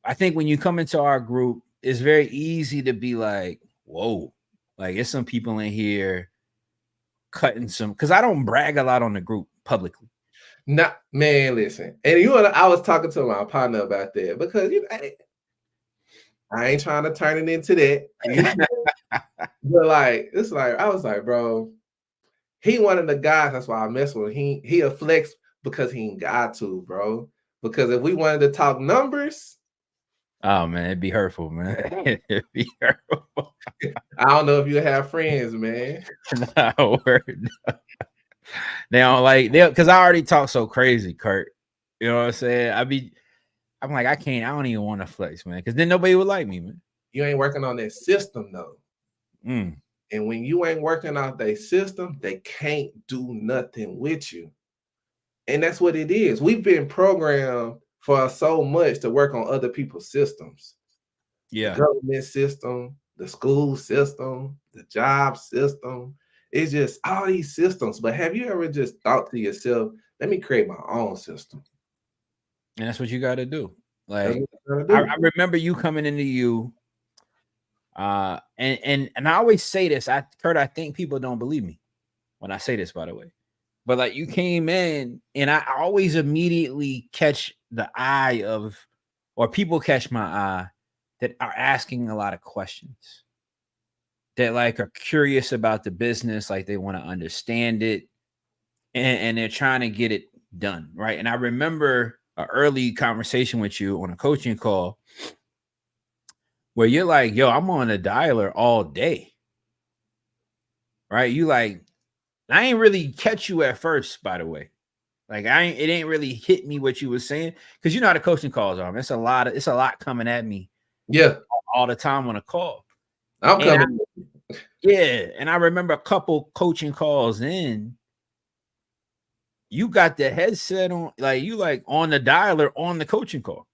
I think when you come into our group, it's very easy to be like, whoa, like there's some people in here cutting some, because I don't brag a lot on the group publicly. Nah, man, listen. And I was talking to my partner about that because I ain't trying to turn it into that. But like, it's like, I was like, bro, he one of the guys, that's why I mess with him. He a flex because he ain't got to, bro. Because if we wanted to talk numbers, oh man, it'd be hurtful, man. It'd be hurtful. I don't know if you have friends, man. No, word. They don't like, they, because I already talk so crazy, Kurt. You know what I'm saying? I'm like, I don't even want to flex, man, because then nobody would like me, man. You ain't working on that system though. And when you ain't working out their system, they can't do nothing with you. And that's what it is. We've been programmed for so much to work on other people's systems. Yeah. The government system, the school system, the job system. It's just all these systems. But have you ever just thought to yourself, let me create my own system? And that's what you got to do. Like, I remember you coming into you. And I always say this, Kurt, I think people don't believe me when I say this, by the way. But like, you came in and I always immediately catch the eye of, or people catch my eye that are asking a lot of questions, that like are curious about the business, like they want to understand it, and they're trying to get it done, right? And I remember an early conversation with you on a coaching call where you're like, yo, I'm on a dialer all day, right? You like, I ain't really catch you at first, by the way. Like, it ain't really hit me what you were saying, because you know how the coaching calls are. It's a lot coming at me. Yeah, all the time on a call. I'm coming. And I remember a couple coaching calls in, you got the headset on, like you like on the dialer on the coaching call.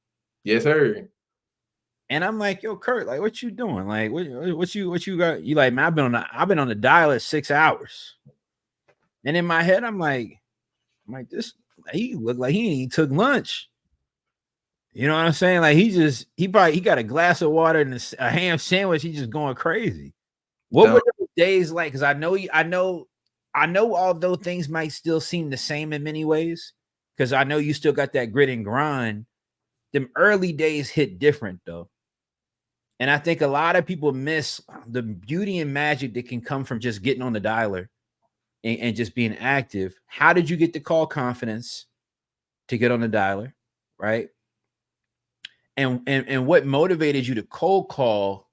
Yes, sir. And I'm like, yo, Kurt, like, what you doing? Like, what you got? You like, man, I've been on the dialer 6 hours. And in my head, I'm like, this, he looked like he ain't took lunch. You know what I'm saying? Like, he got a glass of water and a ham sandwich. He's just going crazy. What were those days like? Because I know, although things might still seem the same in many ways, because I know you still got that grit and grind, them early days hit different though. And I think a lot of people miss the beauty and magic that can come from just getting on the dialer and just being active. How did you get the call confidence to get on the dialer, right? And what motivated you to cold call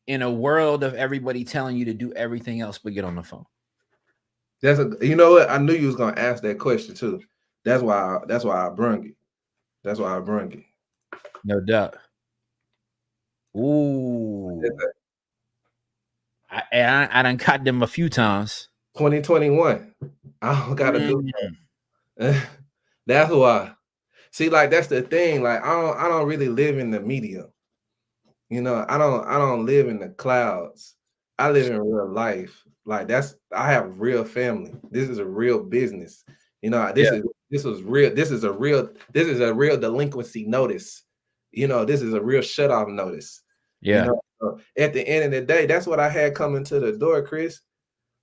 in a world of everybody telling you to do everything else but get on the phone? You know what? I knew you was gonna ask that question too. That's why I brung it. No doubt. Ooh. I done caught them a few times. 2021. I don't gotta do that. That's why. See, like that's the thing. Like I don't really live in the media. You know, I don't live in the clouds. I live in real life. Like I have a real family. This is a real business. You know, this is real. This is a real delinquency notice. You know, this is a real shut off notice. Yeah. You know, so at the end of the day, that's what I had coming to the door, Chris.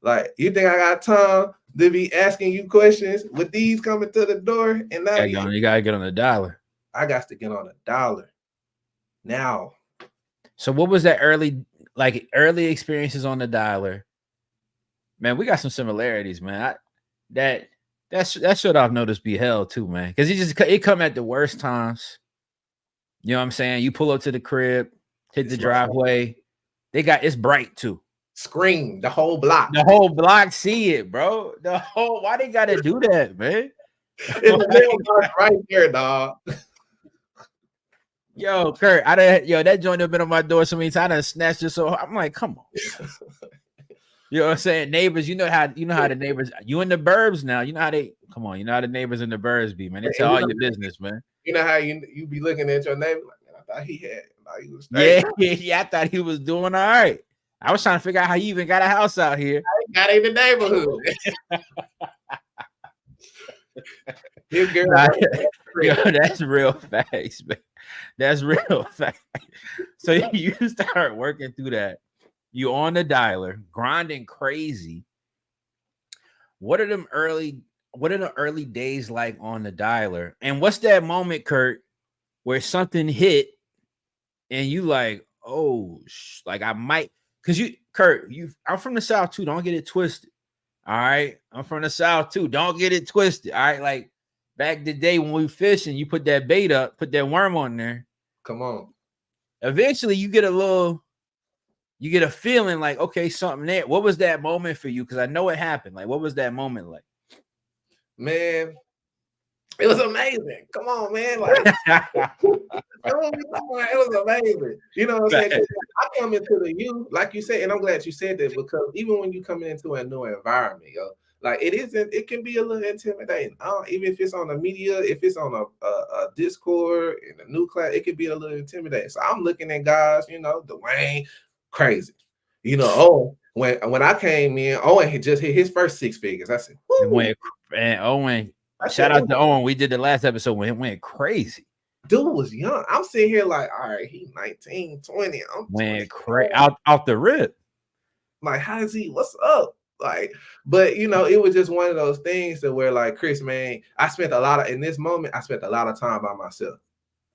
Like, you think I got time to be asking you questions with these coming to the door? And now you gotta get on the dialer. I got to get on a dollar now. So what was that early experiences on the dialer? Man, we got some similarities, man. That shut off notice be hell too, man. Because it come at the worst times. You know what I'm saying? You pull up to the crib, hit the driveway. It's bright too. Scream, the whole block. The whole block see it, bro. Why they gotta do that, man? It's right there, dog. Yo, Kurt, that joint have been on my door so many times. I snatched it, so I'm like, come on. You know what I'm saying? Neighbors, you know how the neighbors, you in the burbs now. You know how the neighbors in the burbs be, man. They tell all your business, man. You know how you be looking at your neighbor like, I thought he was yeah, I thought he was doing all right. I was trying to figure out how you even got a house out here. I got in the neighborhood. His girl Yo, that's real facts, man. That's real facts. So you start working through that. You on the dialer, grinding crazy. What are the early days like on the dialer? And what's that moment, Kurt, where something hit and you like, oh, like I might, because Kurt, I'm from the South too. Don't get it twisted. All right. I'm from the South too. Don't get it twisted. All right. Like back the day when we fishing, you put that bait up, put that worm on there. Come on. Eventually you get a feeling like, okay, something there. What was that moment for you? Because I know it happened. Like, what was that moment like? Man, it was amazing. Come on, man. Like, it was amazing. You know what I'm saying? I come into the youth, like you said, and I'm glad you said that, because even when you come into a new environment, like it can be a little intimidating. Even if it's on the media, if it's on a Discord in a new class, it can be a little intimidating. So I'm looking at guys, Dwayne, crazy. When I came in, Owen had just hit his first 6 figures. I said, whoo. And Owen, shout out to Owen. We did the last episode when it went crazy. Dude was young. I'm sitting here like, all right, he's 19, 20. I'm went crazy out the rip. Like, how is he? What's up? Like, but it was just one of those things that where, like, Chris, man, in this moment, I spent a lot of time by myself.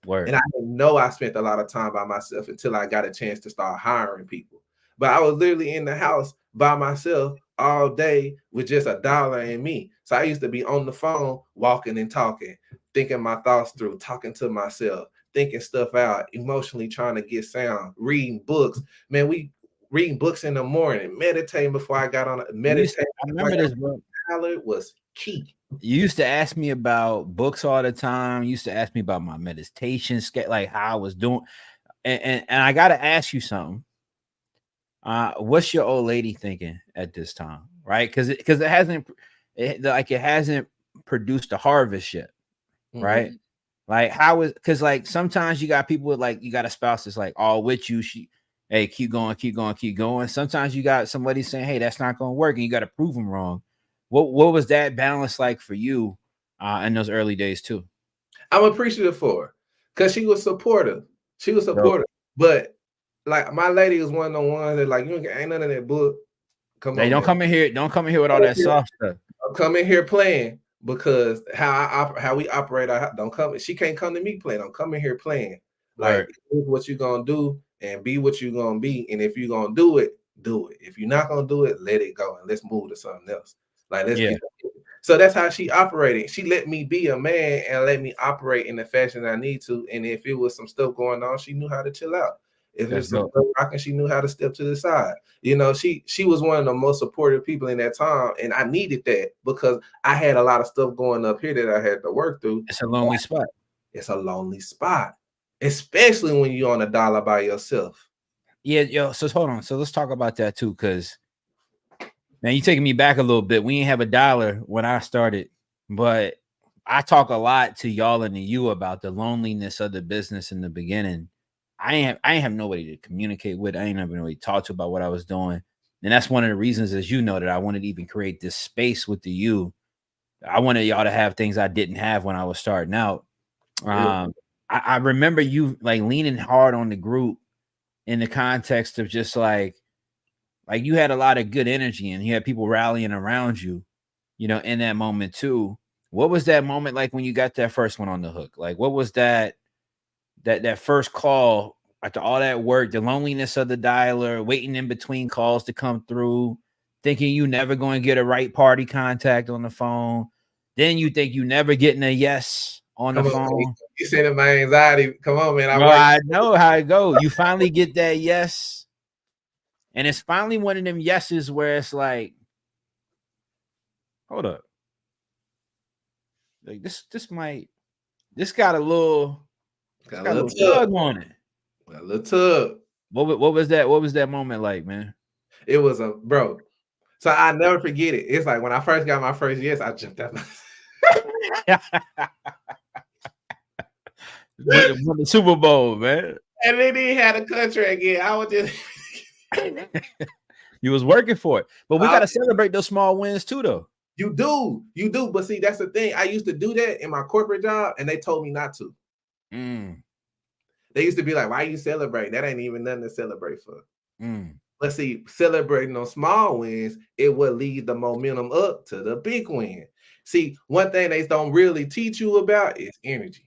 Word. And I didn't know I spent a lot of time by myself until I got a chance to start hiring people. But I was literally in the house by myself all day with just $1 in me. So I used to be on the phone, walking and talking, thinking my thoughts through, talking to myself, thinking stuff out, emotionally trying to get sound, reading books. Man, we reading books in the morning, meditating before I got on meditation. I remember this, bro. It was key. You used to ask me about books all the time. You used to ask me about my meditation, like how I was doing. And I got to ask you something. What's your old lady thinking at this time? Right. Cause it hasn't produced a harvest yet. Right. Like cause like sometimes you got people with like, you got a spouse that's like all with you. Hey, keep going, keep going, keep going. Sometimes you got somebody saying, hey, that's not going to work. And you got to prove them wrong. What was that balance like for you in those early days too? I'm appreciative for her because she was supportive. But like my lady was one of the ones that like, you ain't none of that book. Don't come in here with all that soft stuff. I'll come in here playing because how we operate. She can't come to me playing. Don't come in here playing. Like, here's what you're gonna do and be what you're gonna be. And if you're gonna do it, do it. If you're not gonna do it, let it go and let's move to something else. Like, let's get it. So that's how she operated. She let me be a man and let me operate in the fashion I need to. And if it was some stuff going on, she knew how to chill out. If it's some stuff rocking, she knew how to step to the side. She was one of the most supportive people in that time. And I needed that because I had a lot of stuff going up here that I had to work through. It's a lonely spot. It's a lonely spot, especially when you're on $1 by yourself. Yeah, yo. So hold on. So let's talk about that too, because man, you taking me back a little bit. We ain't have $1 when I started, but I talk a lot to y'all and to you about the loneliness of the business in the beginning. I ain't have nobody to communicate with. I ain't even really talk to about what I was doing. And that's one of the reasons, as you know, that I wanted to even create this space with the you. I wanted y'all to have things I didn't have when I was starting out. I remember you like leaning hard on the group in the context of just like you had a lot of good energy and you had people rallying around you, in that moment too. What was that moment like when you got that first one on the hook? Like, what was that first call after all that work, the loneliness of the dialer, waiting in between calls to come through, thinking you never going to get a right party contact on the phone. Then you think you never getting a yes on the phone. You said my anxiety. Come on, man. I know how it goes. You finally get that yes. And it's finally one of them yeses where it's like, hold up. Like this got a little tug on it. A little tug. What was that? What was that moment like, man? It was bro. So I never forget it. It's like when I first got my first yes, I jumped out. Won the Super Bowl, man. And then he had a contract again. I was just you was working for it. But we got to celebrate those small wins too, though. You do. But see, that's the thing. I used to do that in my corporate job, and they told me not to. They used to be like, why you celebrating? That ain't even nothing to celebrate for. But see, celebrating on small wins, it will lead the momentum up to the big win. See, one thing they don't really teach you about is energy.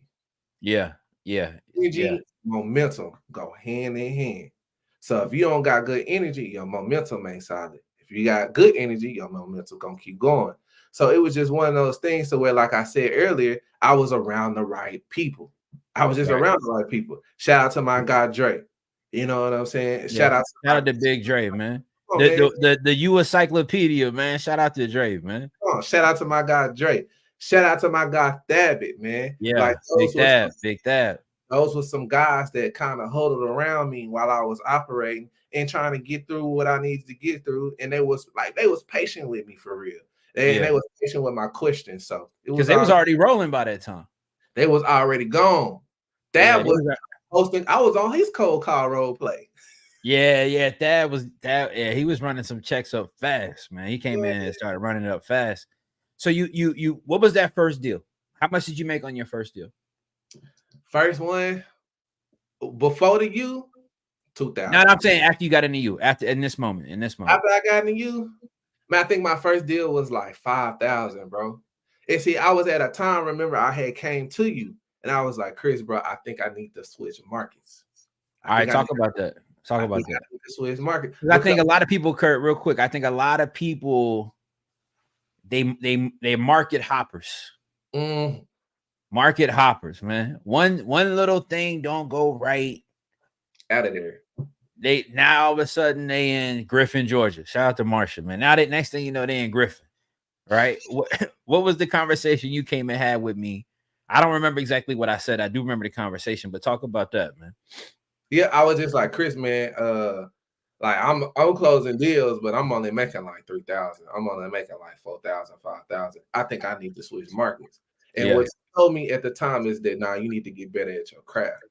Energy, momentum go hand in hand. So if you don't got good energy, your momentum ain't solid. If you got good energy, your momentum gonna keep going. So it was just one of those things to where, like I said earlier, I was around the right people. I was just around the right people. Shout out to my guy Dre. You know what I'm saying? Shout out to Big Dre, man. The U encyclopedia, man. Shout out to Dre, man. Shout out to my guy Dre. Shout out to my guy Thabit, man. Yeah, like Big Thab. Those were some guys that kind of huddled around me while I was operating and trying to get through what I needed to get through. And they was patient with me for real. And they was patient with my questions. So it was, they was already rolling by that time. They was already gone. That was hosting. I was on his cold call role play. Thad was that. Yeah, he was running some checks up fast, man. He came in and started running it up fast. So you what was that first deal? How much did you make on your first deal? First one before the U, 2,000. No, I'm saying after you got into U, in this moment. After I got into U, man, I think my first deal was like 5,000, bro. And see, I was at a time, remember, I had came to you and I was like, Chris, bro, I think I need to switch markets. All right, talk about that. Switch market. I think a lot of people, Kurt, real quick. I think a lot of people they market hoppers. Market hoppers, man. One little thing don't go right, out of there. They now all of a sudden they in Griffin, Georgia. Shout out to Marsha, man. Now that next thing you know, they in Griffin, right? What was the conversation you came and had with me? I don't remember exactly what I said. I do remember the conversation, but talk about that, man. Yeah, I was just like, Chris, man, like I'm closing deals, but I'm only making like 3,000. I'm only making like 4,000, 5,000. I think I need to switch markets. And what you told me at the time is that now you need to get better at your craft.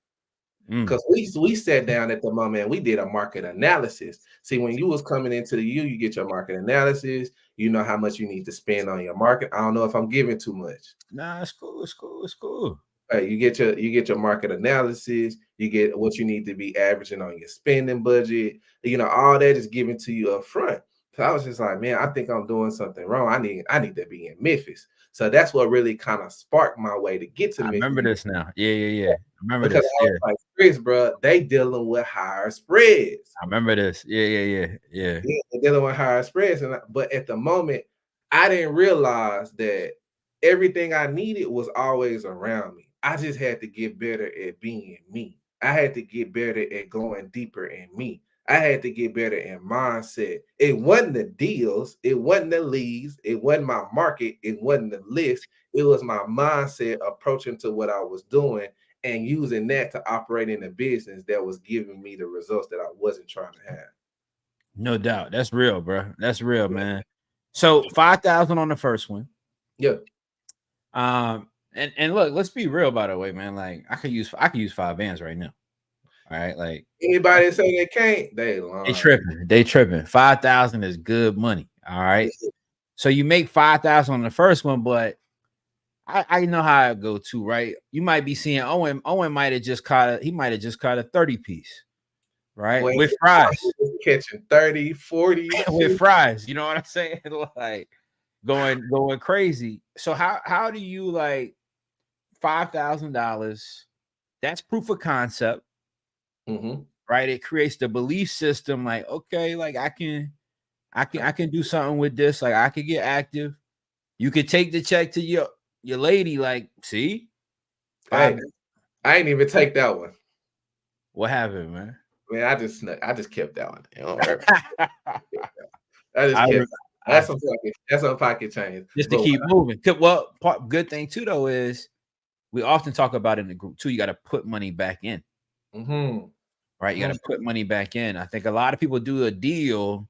Because we sat down at the moment and we did a market analysis. See, when you was coming into the U, you get your market analysis. You know how much you need to spend on your market. I don't know if I'm giving too much. Nah, it's cool. Right, you get your market analysis. You get what you need to be averaging on your spending budget. You know, all that is given to you up front. So I was just like, man, I think I'm doing something wrong. I need to be in Memphis. So that's what really kind of sparked my way to get to Memphis. I remember this now. Yeah. I remember because this. I was like, Chris, bro, they dealing with higher spreads. I remember this. Yeah. They're dealing with higher spreads. But at the moment, I didn't realize that everything I needed was always around me. I just had to get better at being me. I had to get better at going deeper in me. I had to get better in mindset. It wasn't the deals. It wasn't the leads. It wasn't my market. It wasn't the list. It was my mindset approaching to what I was doing and using that to operate in a business that was giving me the results that I wasn't trying to have. No doubt. That's real, bro. That's real, man. So 5,000 on the first one. Yeah. And look, let's be real, by the way, man. Like I could use 5 bands right now. All right, like anybody say they can't, they lying. They tripping. 5,000 is good money. All right. So you make 5,000 on the first one, but I know how it go too, right? You might be seeing Owen might have just caught a 30 piece, right? Well, with fries. Catching 30, 40 with fries. You know what I'm saying? Like going crazy. So how do you like $5,000? That's proof of concept. Right? It creates the belief system, like, okay, like I can do something with this, like I could get active. You could take the check to your lady, like, see? Hey, I ain't even take that one. What happened, man? Man, I just kept that one. You know, I just kept that's some pocket change. Just to keep moving. Well, good thing too, though, is we often talk about in the group too, you got to put money back in. Right? You got to put money back in. I think a lot of people do a deal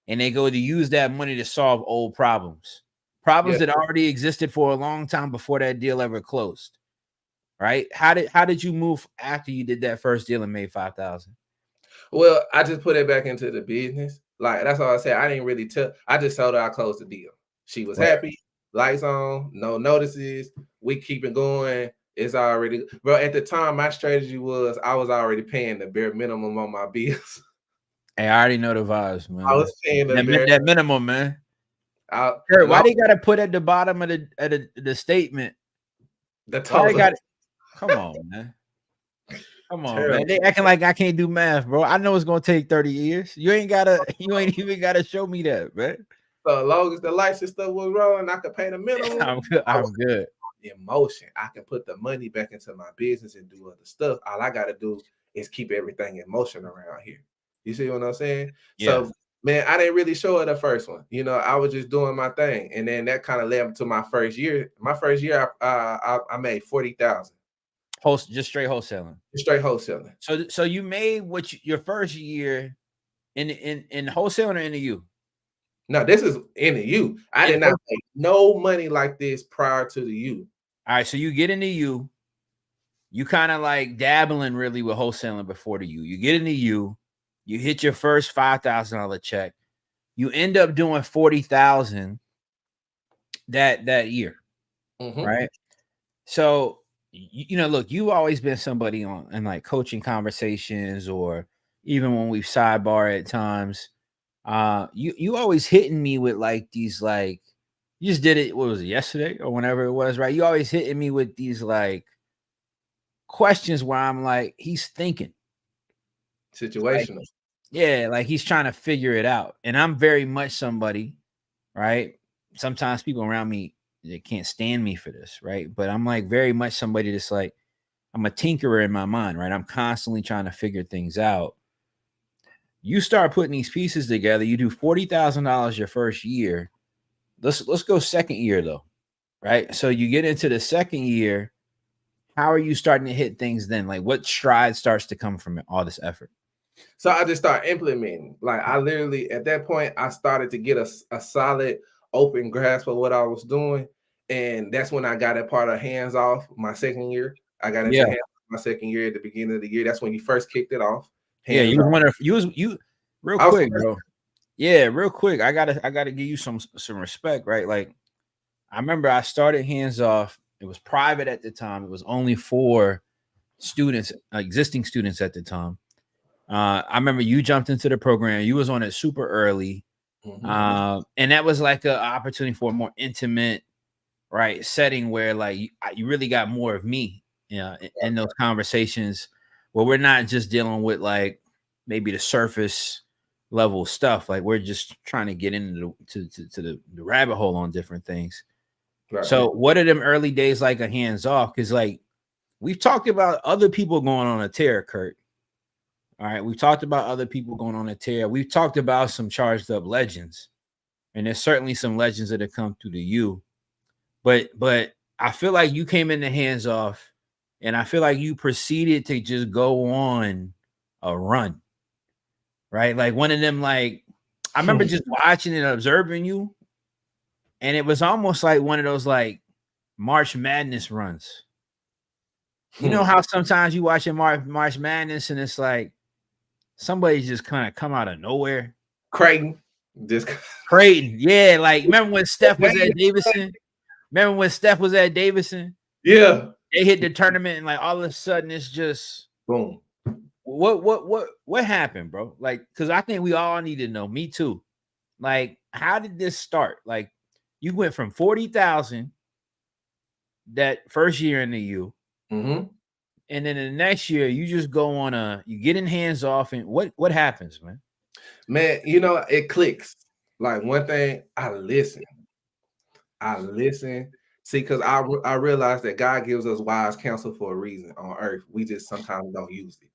and they go to use that money to solve old problems that already existed for a long time before that deal ever closed. Right? How did you move after you did that first deal and made 5,000? Well, I just put it back into the business. Like that's all I said. I didn't really tell. I just told her I closed the deal. She was Right. happy, lights on, no notices. We keep it going. It's already, bro. At the time, my strategy was I was already paying the bare minimum on my bills. Hey, I already know the vibes, man. I was paying the bare that minimum, man. out. Kurt, No, why they gotta put at the bottom of the statement? the Why they total. got? Come on, man. Come on, man. Terrible. They acting like I can't do math, bro. I know it's gonna take 30 years. You ain't even gotta show me that, man. So as long as the lights and stuff was rolling, I could pay the minimum. I'm good. I'm good. Emotion. I can put the money back into my business and do other stuff. All I got to do is keep everything in motion around here. You see what I'm saying? Yeah. So, man, I didn't really show it the first one. You know, I was just doing my thing, and then that kind of led to my first year. My first year, I made 40,000 Just straight wholesaling. straight wholesaling. So you made your first year in wholesaling or in the U? No, this is in the U. I did not make no money like this prior to the U. All right, so you get into U. You kind of like dabbling really with wholesaling before the U. You get into U. You hit your first $5,000 check. You end up doing 40,000 that year, right? So you know, look, you've always been somebody in like coaching conversations, or even when we've sidebar at times. You always hitting me with like these, like, you just did it. What was it, yesterday or whenever it was, right? You always hitting me with these like questions where I'm like, he's thinking Situational. like, yeah, like he's trying to figure it out. And I'm very much somebody, right? Sometimes people around me, they can't stand me for this, right? But I'm like very much somebody that's like, I'm a tinkerer in my mind, right? I'm constantly trying to figure things out. You start putting these pieces together. You do $40,000 your first year. Let's go second year though, right? So you get into the second year. How are you starting to hit things then? Like, what stride starts to come from it, all this effort? So I just started implementing. Like I literally, at that point, I started to get a solid, open grasp of what I was doing, and that's when I got a part of hands off. My second year, I got into hands my second year at the beginning of the year. That's when you first kicked it off. Yeah, you was one of you real quick, bro. Yeah, real quick. I gotta give you some respect, right? Like, I remember I started hands off. It was private at the time. It was only for students, existing students at the time. I remember you jumped into the program. You was on it super early, and that was like an opportunity for a more intimate, right, setting where like you really got more of me, in those conversations where we're not just dealing with like maybe the surface level stuff. Like we're just trying to get into the rabbit hole on different things. Right. So what are them early days like a hands off? Because like we've talked about other people going on a tear, Kurt. All right, we've talked about other people going on a tear. We've talked about some charged up legends, and there's certainly some legends that have come through the U. But I feel like you came in the hands off, and I feel like you proceeded to just go on a run, right? Like one of them, like I remember just watching and observing you, and it was almost like one of those like March Madness runs. You know how sometimes you watch a March Madness and it's like somebody just kind of come out of nowhere. Creighton, just Creighton, yeah. Like remember when Steph was at Davidson? Remember when Steph was at Davidson? Yeah, they hit the tournament and like all of a sudden it's just boom. What happened, bro? Like, because I think we all need to know. Me too. Like, how did this start? Like, you went from 40,000 that first year in the U, and then the next year you just go on you get in hands off, and what happens, man? Man, you know, it clicks. Like one thing, I listen. See, because I realize that God gives us wise counsel for a reason on earth. We just sometimes don't use it.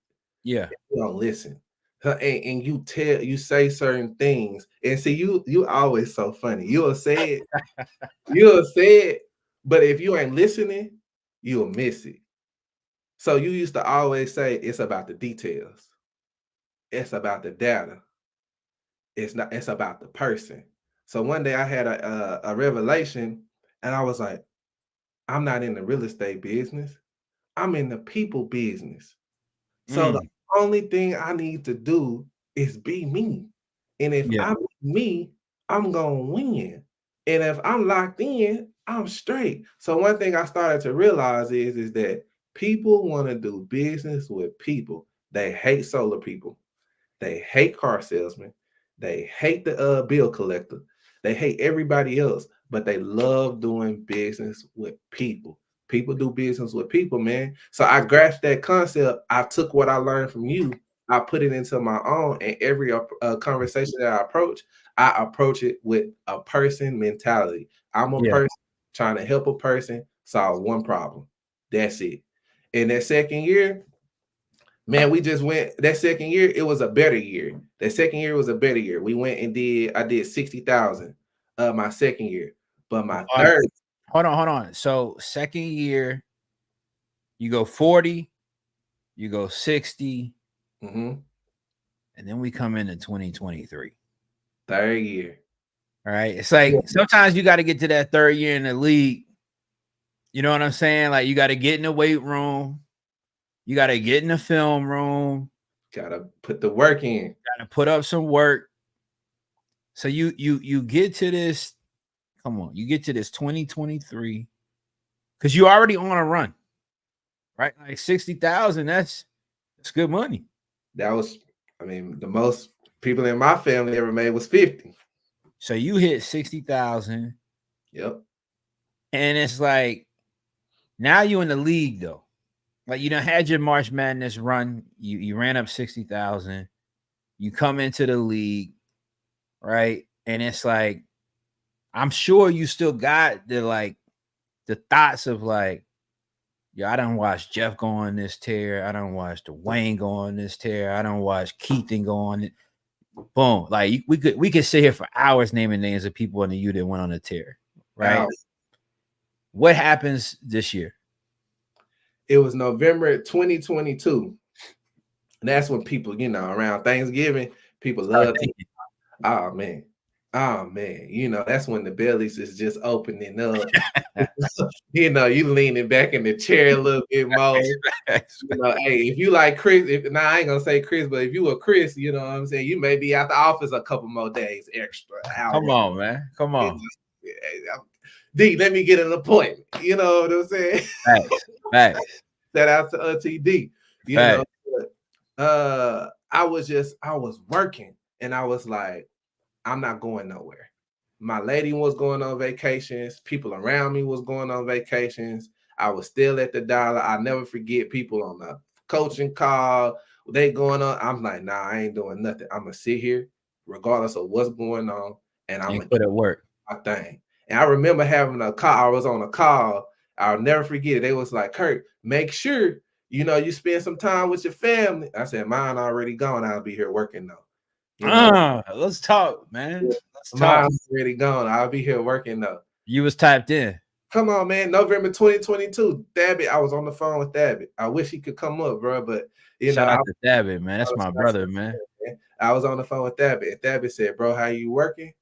Yeah. We don't listen. And you say certain things. And see, you always so funny. You'll say it, but if you ain't listening, you'll miss it. So you used to always say it's about the details. It's about the data. It's about the person. So one day I had a revelation, and I was like, I'm not in the real estate business. I'm in the people business. So the only thing I need to do is be me. And if I'm me, I'm gonna win. And if I'm locked in, I'm straight. So one thing I started to realize is that people want to do business with people. They hate solar people. They hate car salesmen. They hate the bill collector. They hate everybody else, but they love doing business with people. People do business with people, man. So I grasped that concept. I took what I learned from you. I put it into my own, and every conversation that I approach it with a person mentality. I'm a person trying to help a person solve one problem. That's it. In that second year, man, we just went that second year. It was a better year. That second year was a better year. We went and I did 60,000 my second year. But my third, hold on. So second year, you go 40, you go 60, and then we come into 2023. Third year. All right. It's like sometimes you got to get to that third year in the league. You know what I'm saying? Like you got to get in the weight room. You got to get in the film room. Got to put the work in. Got to put up some work. So you get to this. Come on, you get to this 2023 because you're already on a run, right? Like 60,000. That's good money. That was, I mean, the most people in my family ever made was 50. So you hit 60,000. Yep. And it's like now you in the league though. Like you done had your March Madness run. You ran up 60,000. You come into the league, right? And it's like, I'm sure you still got the thoughts of like, yo, I done watched Jeff go on this tear. I done watched Dwayne go on this tear. I done watched Keaton go on it. Boom. Like we could sit here for hours naming names of people in the U that went on a tear, right? What happens this year? It was November 2022. And that's when people, around Thanksgiving, people love to. Oh man, that's when the bellies is just opening up. You leaning back in the chair a little bit more. Hey, if you like Chris, I ain't gonna say Chris, but if you were Chris, you know what I'm saying, you may be out the office a couple more days extra. Come on, man. Come on. D, let me get an appointment. You know what I'm saying? Facts. Shout out to Auntie D. I was working and I was like, I'm not going nowhere. My lady was going on vacations. People around me was going on vacations. I was still at the dollar. I never forget people on the coaching call. They going on. I'm like, nah, I ain't doing nothing. I'm gonna sit here, regardless of what's going on, and I'm gonna put it work my thing. And I remember having a call. I was on a call. I'll never forget it. They was like, Kurt, make sure you spend some time with your family. I said, mine already gone. I'll be here working though. Let's talk, man. Let's talk. Mine's already gone. I'll be here working though. You was typed in. Come on, man. November 2022. Thabit. I was on the phone with Thabit. I wish he could come up, bro. But shout out to Thabit, man. That's my brother, man. I was on the phone with Thabit. And Thabit said, bro, how you working?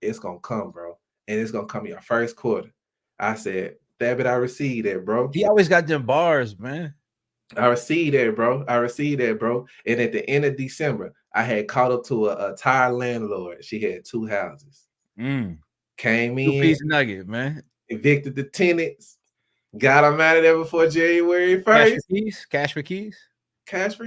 It's gonna come, bro. And it's gonna come your first quarter. I said, Thabit, I received that, bro. He always got them bars, man. I received that, bro. And at the end of December, I had caught up to a tired landlord. She had 2 houses. Came in. 2-piece nugget, man. Evicted the tenants. Got them out of there before January 1st. Cash for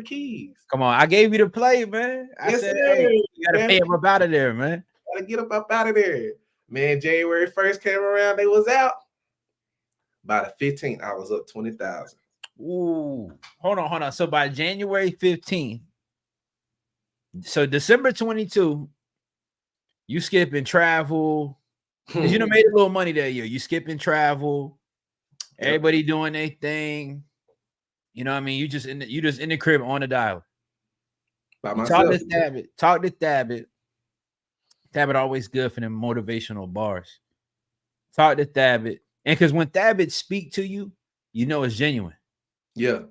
keys. Come on, I gave you the play, man. I said, hey, you gotta pay them up out of there, man. Gotta get them up out of there. Man, January 1st came around, they was out. By the 15th, I was up 20,000. Ooh, hold on. So by January 15th, so December 22, you skipping travel. You know, made a little money that year. You skipping travel. Everybody doing their thing. You know what I mean? You just in the crib on the dial. By myself. Talk to Thabit. Thabit always good for them motivational bars. Talk to Thabit. And because when Thabit speak to you, you know it's genuine. Yeah.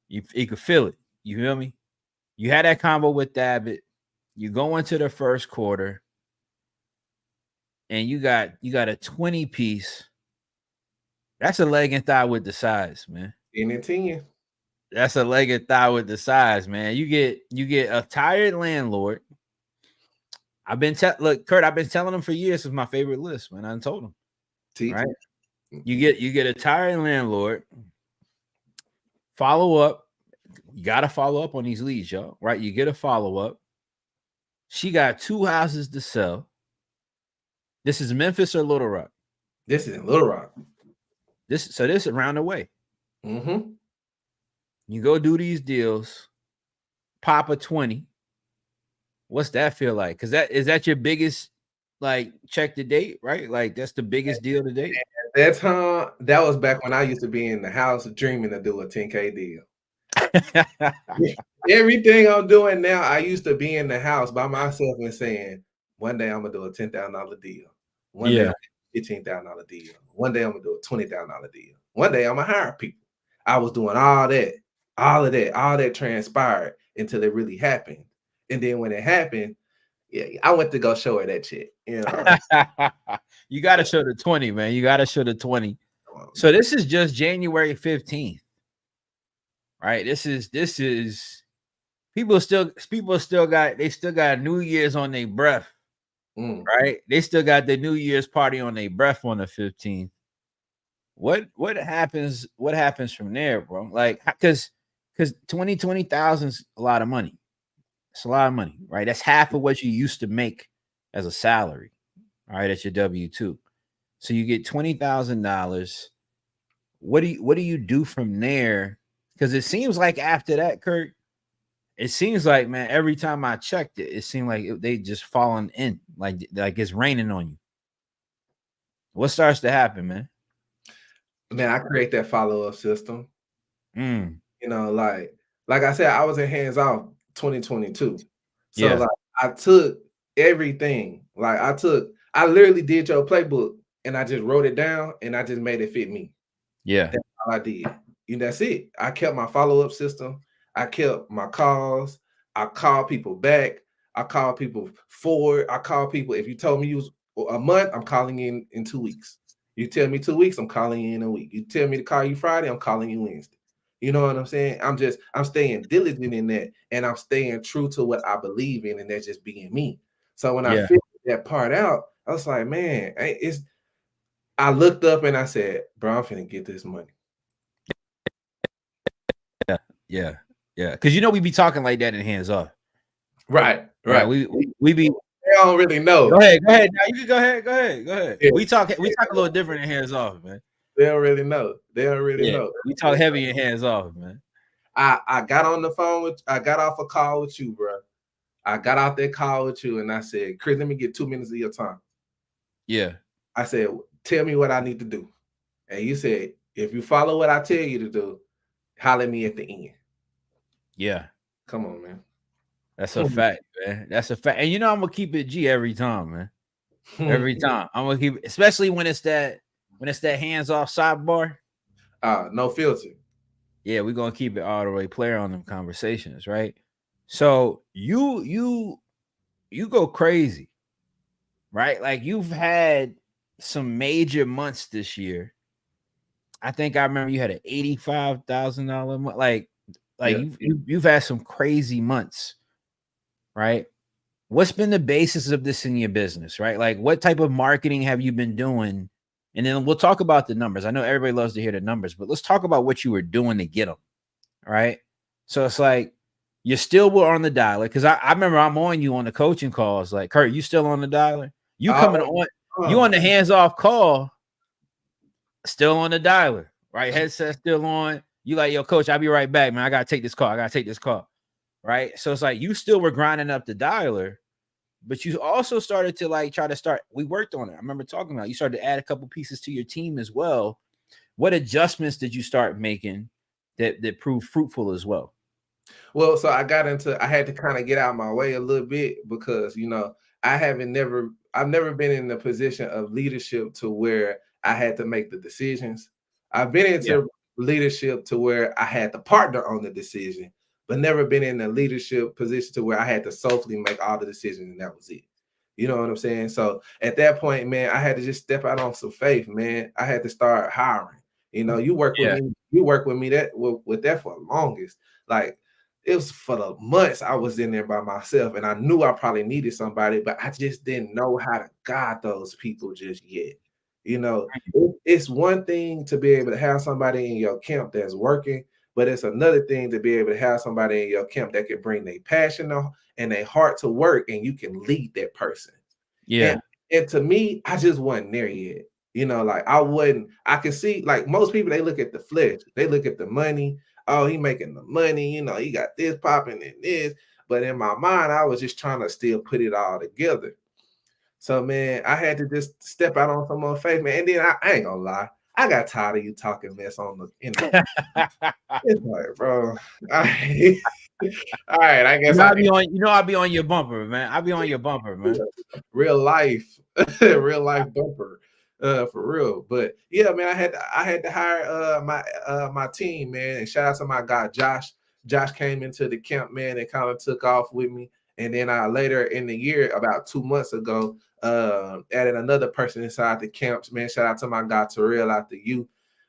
You could feel it. You feel me? You had that combo with Thabit. You go into the first quarter. And you got a 20-piece. That's a leg and thigh with the size, man. 10 and 10. That's a leg and thigh with the size, man. You get a tired landlord Look, Kurt, I've been telling them for years. It's my favorite list, man. I told them. Teach right? You get a tired landlord. Follow up. You got to follow up on these leads, y'all. Right? You get a follow up. She got 2 houses to sell. This is Memphis or Little Rock? This is in Little Rock. This is around the way. Mm-hmm. You go do these deals, pop a 20. What's that feel like? Because is that your biggest like check to date, right? Like that's the biggest deal to date. At that time, that was back when I used to be in the house dreaming to do a 10K deal. Everything I'm doing now, I used to be in the house by myself and saying, one day I'm gonna do a $10,000 deal. One day $15,000 deal. One day I'm gonna do a $20,000 deal. One day I'm gonna hire people. I was doing all that transpired until it really happened. And then when it happened, yeah, I went to go show her that shit. You know, you got to show the 20, man. You got to show the 20. So this is just January 15th, right? This is people still got New Year's on their breath, right? They still got the New Year's party on their breath on the 15th. What happens? What happens from there, bro? Like, because 20,000 is a lot of money. It's a lot of money, right? That's half of what you used to make as a salary, all right? That's your W-2. So you get $20,000. What do you do from there? Because it seems like after that, Kurt, it seems like, man, every time I checked it, it seemed like they just falling in, like it's raining on you. What starts to happen, man? Man, I create that follow-up system. You know, like I said, I was in hands off 2022. So like I took everything. Like I literally did your playbook and I just wrote it down and I just made it fit me. Yeah. That's all I did. And that's it. I kept my follow-up system. I kept my calls. I call people back. I call people forward. I call people. If you told me you was a month, I'm calling in 2 weeks. You tell me 2 weeks, I'm calling you in a week. You tell me to call you Friday, I'm calling you Wednesday. You know what I'm saying? I'm staying diligent in that, and I'm staying true to what I believe in, and that's just being me. So when I figured that part out, I was like, man, I looked up and I said, bro, I'm finna get this money. Yeah. Because we be talking like that in hands off. Right. We be. They don't really know. Go ahead. Now you can go ahead. Yeah. We talk a little different in hands off, man. They don't really know. Know. We talk heavy in hands off, man. I got on the phone I got off a call with you, bro. I got off that call with you and I said, Chris, let me get 2 minutes of your time. Yeah. I said, tell me what I need to do. And you said, if you follow what I tell you to do, holler at me at the end. Yeah. Come on, man. That's a fact, man. That's a fact. And I'm gonna keep it G every time, man. Every time. I'm gonna keep it, especially when it's that hands-off sidebar. No filter. Yeah, we're gonna keep it all the way player on them conversations, right? So you go crazy, right? Like you've had some major months this year. I think I remember you had an $85,000 month. Like you've had some crazy months, right? What's been the basis of this in your business, right? Like what type of marketing have you been doing? And then we'll talk about the numbers. I know everybody loves to hear the numbers, but let's talk about what you were doing to get them, right? So it's like you still were on the dialer because I remember I'm on you on the coaching calls. Like, Kurt, you still on the dialer? You coming on? You on the hands-off call? Still on the dialer, right? Headset still on. You like, yo, coach, I'll be right back, man. I gotta take this call. Right? So it's like you still were grinding up the dialer, but you also started to we worked on it. I remember talking about you started to add a couple pieces to your team as well. What adjustments did you start making that proved fruitful as well? Well, so I had to kind of get out of my way a little bit because I've never been in the position of leadership to where I had to make the decisions. I've been into leadership to where I had to partner on the decision, but never been in a leadership position to where I had to solely make all the decisions and that was it. You know what I'm saying? So at that point, man, I had to just step out on some faith, man. I had to start hiring. You work with me. You work with me with that for the longest. Like it was for the months I was in there by myself, and I knew I probably needed somebody, but I just didn't know how to guide those people just yet. You know, it's one thing to be able to have somebody in your camp that's working, but it's another thing to be able to have somebody in your camp that can bring their passion and their heart to work, and you can lead that person. Yeah. And to me, I just wasn't there yet. You know, like I can see like most people, they look at the flesh, they look at the money. Oh, he making the money, you know, he got this popping and this. But in my mind, I was just trying to still put it all together. So man, I had to just step out on some more faith, man. And then I ain't gonna lie, I got tired of you talking mess on the it's like, bro. All right, I guess I'll be on your bumper, man. I'll be on your bumper, man. Real life, real life bumper, for real. But yeah, man, I had to hire my team, man. And shout out to my guy Josh. Josh came into the camp, man, and kind of took off with me. And then I later in the year, about 2 months ago, added another person inside the camps, man. Shout out to my guy Terrell out the youth.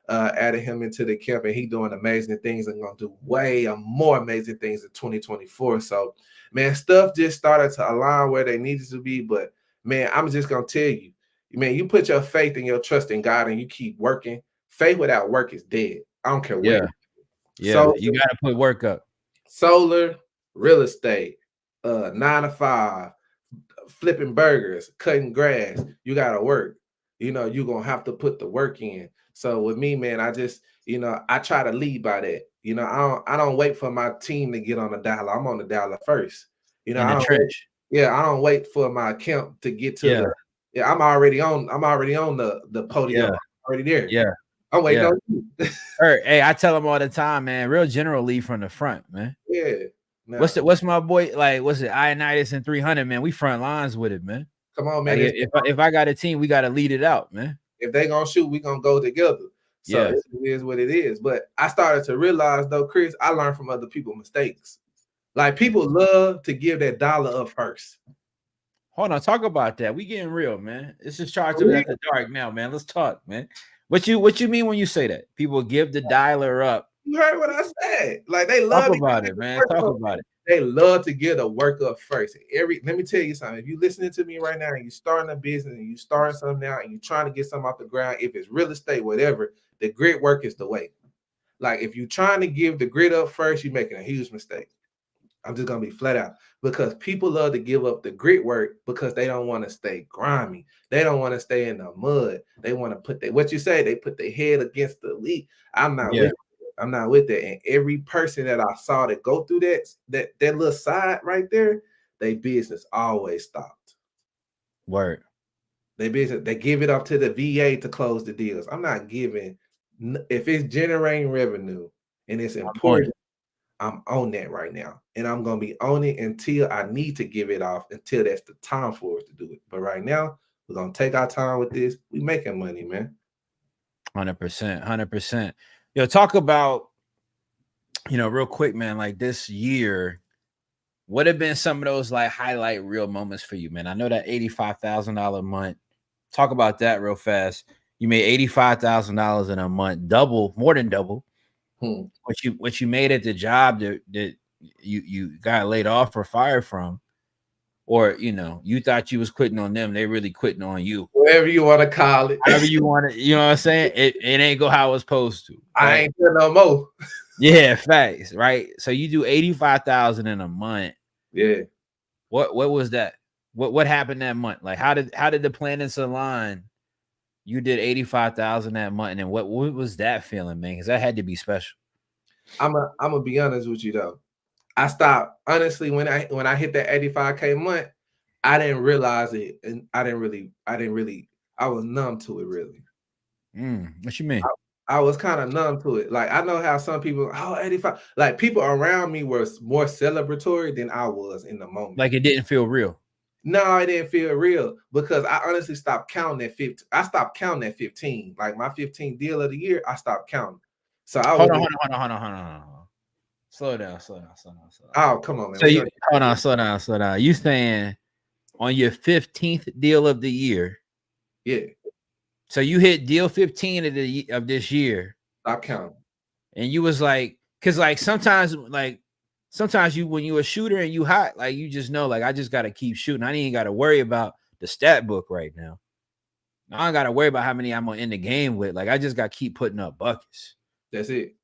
Added him into the camp, and he doing amazing things and gonna do way more amazing things in 2024. So, man, stuff just started to align where they needed to be. But man, I'm just gonna tell you, man, you put your faith and your trust in God, and you keep working. Faith without work is dead. I don't care what. Yeah, so, you gotta put work up. Solar, real estate, 9 to 5, flipping burgers, cutting grass. You gotta work. You know, you're gonna have to put the work in. So with me, man, I just, you know, I try to lead by that. You know, I don't wait for my team to get on the dial. I'm on the dial first. You know, in the trench. I don't wait for my camp to get to I'm already on the podium. I'm already there. Yeah. I'm waiting on you. Hey, I tell them all the time, man. Real general lead from the front, man. Yeah. Nah. What's my boy like? What's it? Ionitis and 300, man. We front lines with it, man. Come on, man. Like, if I got a team, we got to lead it out, man. If they gonna shoot, we gonna go together. So it is what it is. But I started to realize though, Chris, I learned from other people's mistakes. Like people love to give that dollar up first. Hold on, talk about that. We getting real, man. It's just charged up at the dark now, man. Let's talk, man. What you mean when you say that? People give the dialer up. You heard what I said. Like they love talk about it, man. Talk about it. They love to get a work up first. Let me tell you something. If you're listening to me right now and you're starting a business and you're starting something now and you're trying to get something off the ground, if it's real estate, whatever, the grit work is the way. Like if you're trying to give the grit up first, you're making a huge mistake. I'm just gonna be flat out because people love to give up the grit work because they don't want to stay grimy. They don't want to stay in the mud. They want to put they put their head against the leak. I'm not with it. I'm not with that. And every person that I saw that go through that little side right there, their business always stopped. Word. They give it up to the VA to close the deals. I'm not giving if it's generating revenue and it's important. I'm on that right now. And I'm gonna be on it until I need to give it off until that's the time for us to do it. But right now, we're gonna take our time with this. We making money, man. 100%, 100%. Yo, talk about, real quick, man, like this year, what have been some of those like highlight real moments for you, man? I know that $85,000 a month. Talk about that real fast. You made $85,000 in a month, more than double. What you made at the job that you got laid off or fired from, or you thought you was quitting on them, they really quitting on you. Whatever you want to call it. However you want it, you know what I'm saying? It ain't go how it was supposed to. Right? I ain't doing no more. Yeah, facts, right? So you do 85,000 in a month. Yeah. What was that? What happened that month? Like how did the planets align? You did 85,000 that month, and what was that feeling, man? Because that had to be special. I'm gonna be honest with you though. I stopped honestly when I hit that 85K month. I didn't realize it, and I was numb to it really. What you mean? I was kind of numb to it. Like I know how some people, 85, like people around me were more celebratory than I was in the moment. Like it didn't feel real. No, it didn't feel real because I honestly stopped counting at 15. I stopped counting at 15. Like my 15th deal of the year, I stopped counting. So I hold on. Slow down. Oh, come on, man. So slow down. You saying on your 15th deal of the year? Yeah. So you hit deal 15 of this year. Stop counting. And you was like, because like sometimes sometimes when you a shooter and you hot, like you just know, like I just gotta keep shooting. I ain't gotta worry about the stat book right now. I don't gotta worry about how many I'm gonna end the game with. Like I just gotta keep putting up buckets. That's it.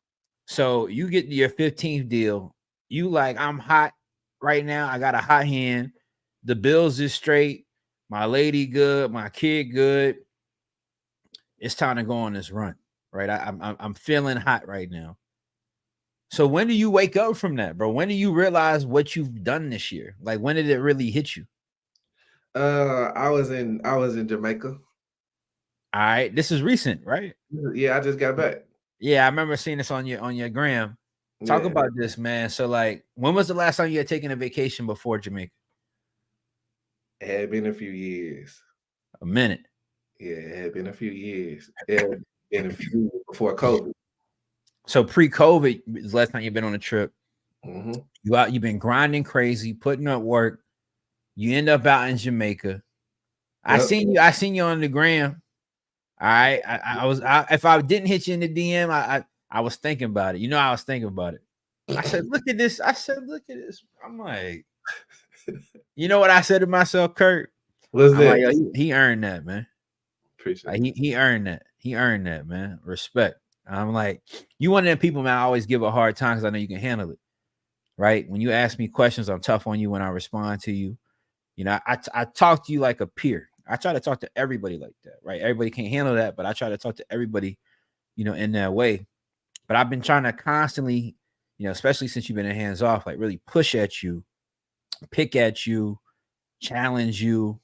So you get your 15th deal. You like, I'm hot right now. I got a hot hand. The bills is straight. My lady good. My kid good. It's time to go on this run, right? I'm feeling hot right now. So when do you wake up from that, bro? When do you realize what you've done this year? Like when did it really hit you? I was in Jamaica. All right, this is recent, right? Yeah, I just got back. Yeah, I remember seeing this on your gram. Talk about this, man. So like, when was the last time you had taken a vacation before Jamaica? It had been a few years. A minute. Yeah, it had been a few years. It had been a few years before COVID. So pre-COVID is the last time you've been on a trip. Mm-hmm. You've been grinding crazy, putting up work. You end up out in Jamaica. Yep. I seen you on the gram. All right. If I didn't hit you in the DM, I was thinking about it. You know, I was thinking about it. I said, look at this. Look at this. I'm like, you know what I said to myself, Kurt? What's that? Like, he earned that, man. Appreciate it. He earned that. He earned that, man. Respect. I'm like, you one of them people, man, I always give a hard time because I know you can handle it. Right? When you ask me questions, I'm tough on you when I respond to you. You know, I talk to you like a peer. I try to talk to everybody like that, right? Everybody can't handle that, but I try to talk to everybody, you know, in that way. But I've been trying to constantly, you know, especially since you've been in hands off, like really push at you, pick at you, challenge you.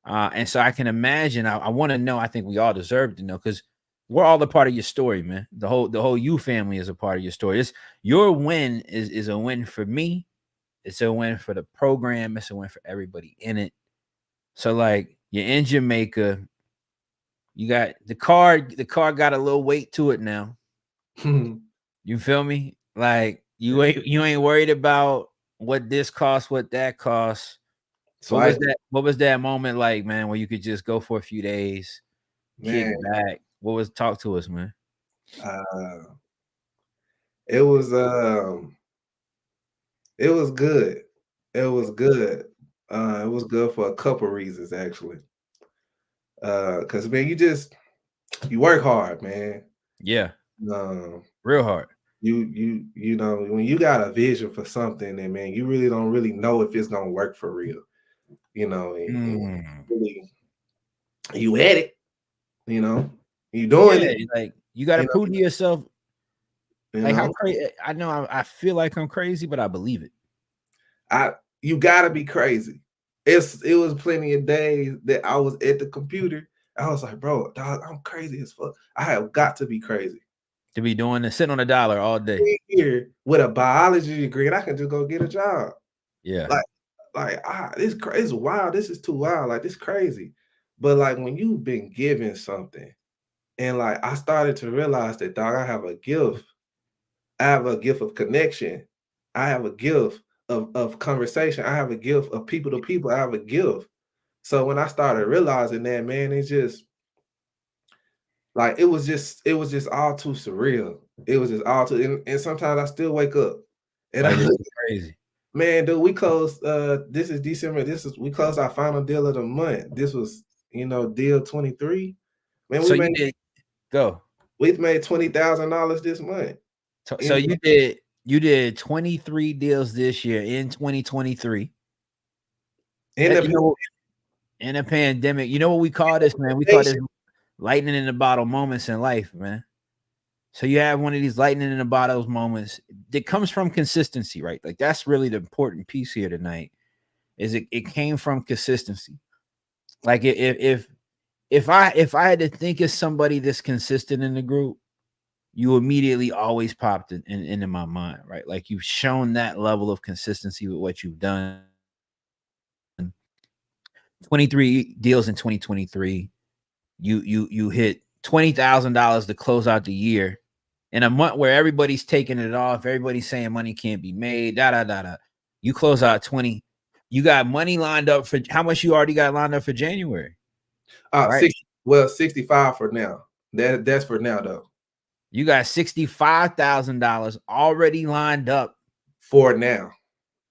And so I can imagine, I want to know, I think we all deserve to know, because we're all a part of your story, man. The whole you family is a part of your story. Your win is a win for me. It's a win for the program. It's a win for everybody in it. So like, you're in Jamaica. You got the car got a little weight to it now. You feel me? Like you ain't worried about what this costs, what that costs. So what was that moment like, man, where you could just go for a few days, kick back? Talk to us, man. It was good. It was good. It was good for a couple reasons, actually. Because man, you work hard, man. Yeah. Real hard. You know, when you got a vision for something, and man, you really don't know if it's gonna work for real. You know, and really, you at it. You know, you doing it. Like you got to prove to yourself. Like know? How crazy? I know I feel like I'm crazy, but I believe it. You gotta be crazy. It was plenty of days that I was at the computer. I was like, bro, dog, I'm crazy as fuck. I have got to be crazy to be doing this, sitting on $1 all day here with a biology degree, and I can just go get a job. Yeah, it's crazy. It's wild. This is too wild. Like, this crazy. But like, when you've been given something, and like, I started to realize that, dog, I have a gift. I have a gift of connection. I have a gift of conversation. I have a gift of people to people. I have a gift. So when I started realizing that, man, it's just like, it was just all too surreal. It was just all too, and sometimes I still wake up and like, this is crazy. Man, dude, we closed, this is December. We closed our final deal of the month. This was, you know, deal 23. Man, so we made $20,000 this month. So you did 23 deals this year in 2023. In a pandemic. You know what we call this, man? We call this lightning in the bottle moments in life, man. So you have one of these lightning in the bottle moments that comes from consistency, right? Like that's really the important piece here tonight. Is it came from consistency. Like if I had to think of somebody that's consistent in the group, you immediately always popped into my mind, right? Like you've shown that level of consistency with what you've done. 23 deals in 2023. You hit $20,000 to close out the year in a month where everybody's taking it off. Everybody's saying money can't be made. You close out 20. You got money lined up for how much you already got lined up for January? Right? 65 for now. That's for now though. You got $65,000 already lined up For now.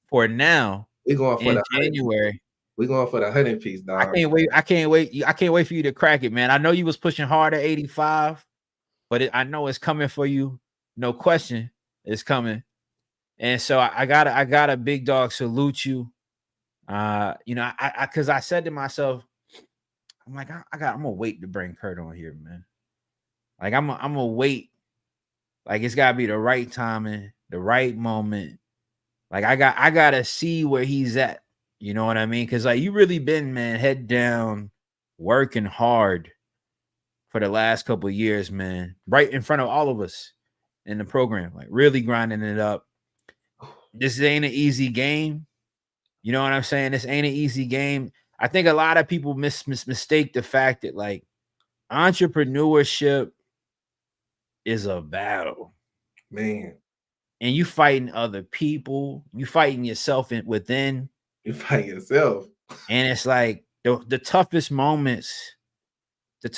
For now. We going for in the January. We going for the 100 piece, dog. I can't wait. I can't wait for you to crack it, man. I know you was pushing hard at 85, but I know it's coming for you. No question, it's coming. And so I got a big dog salute you. You know, because I said to myself, I'm like, I'm gonna wait to bring Kurt on here, man. Like I'm gonna wait. Like it's gotta be the right timing, the right moment. Like I gotta see where he's at. You know what I mean? Because like you really been, man, head down, working hard for the last couple of years, man. Right in front of all of us in the program, like really grinding it up. This ain't an easy game. You know what I'm saying? This ain't an easy game. I think a lot of people mistake the fact that like entrepreneurship is a battle, man. And you fighting other people, you fighting yourself within. You fight yourself. And it's like the toughest moments, and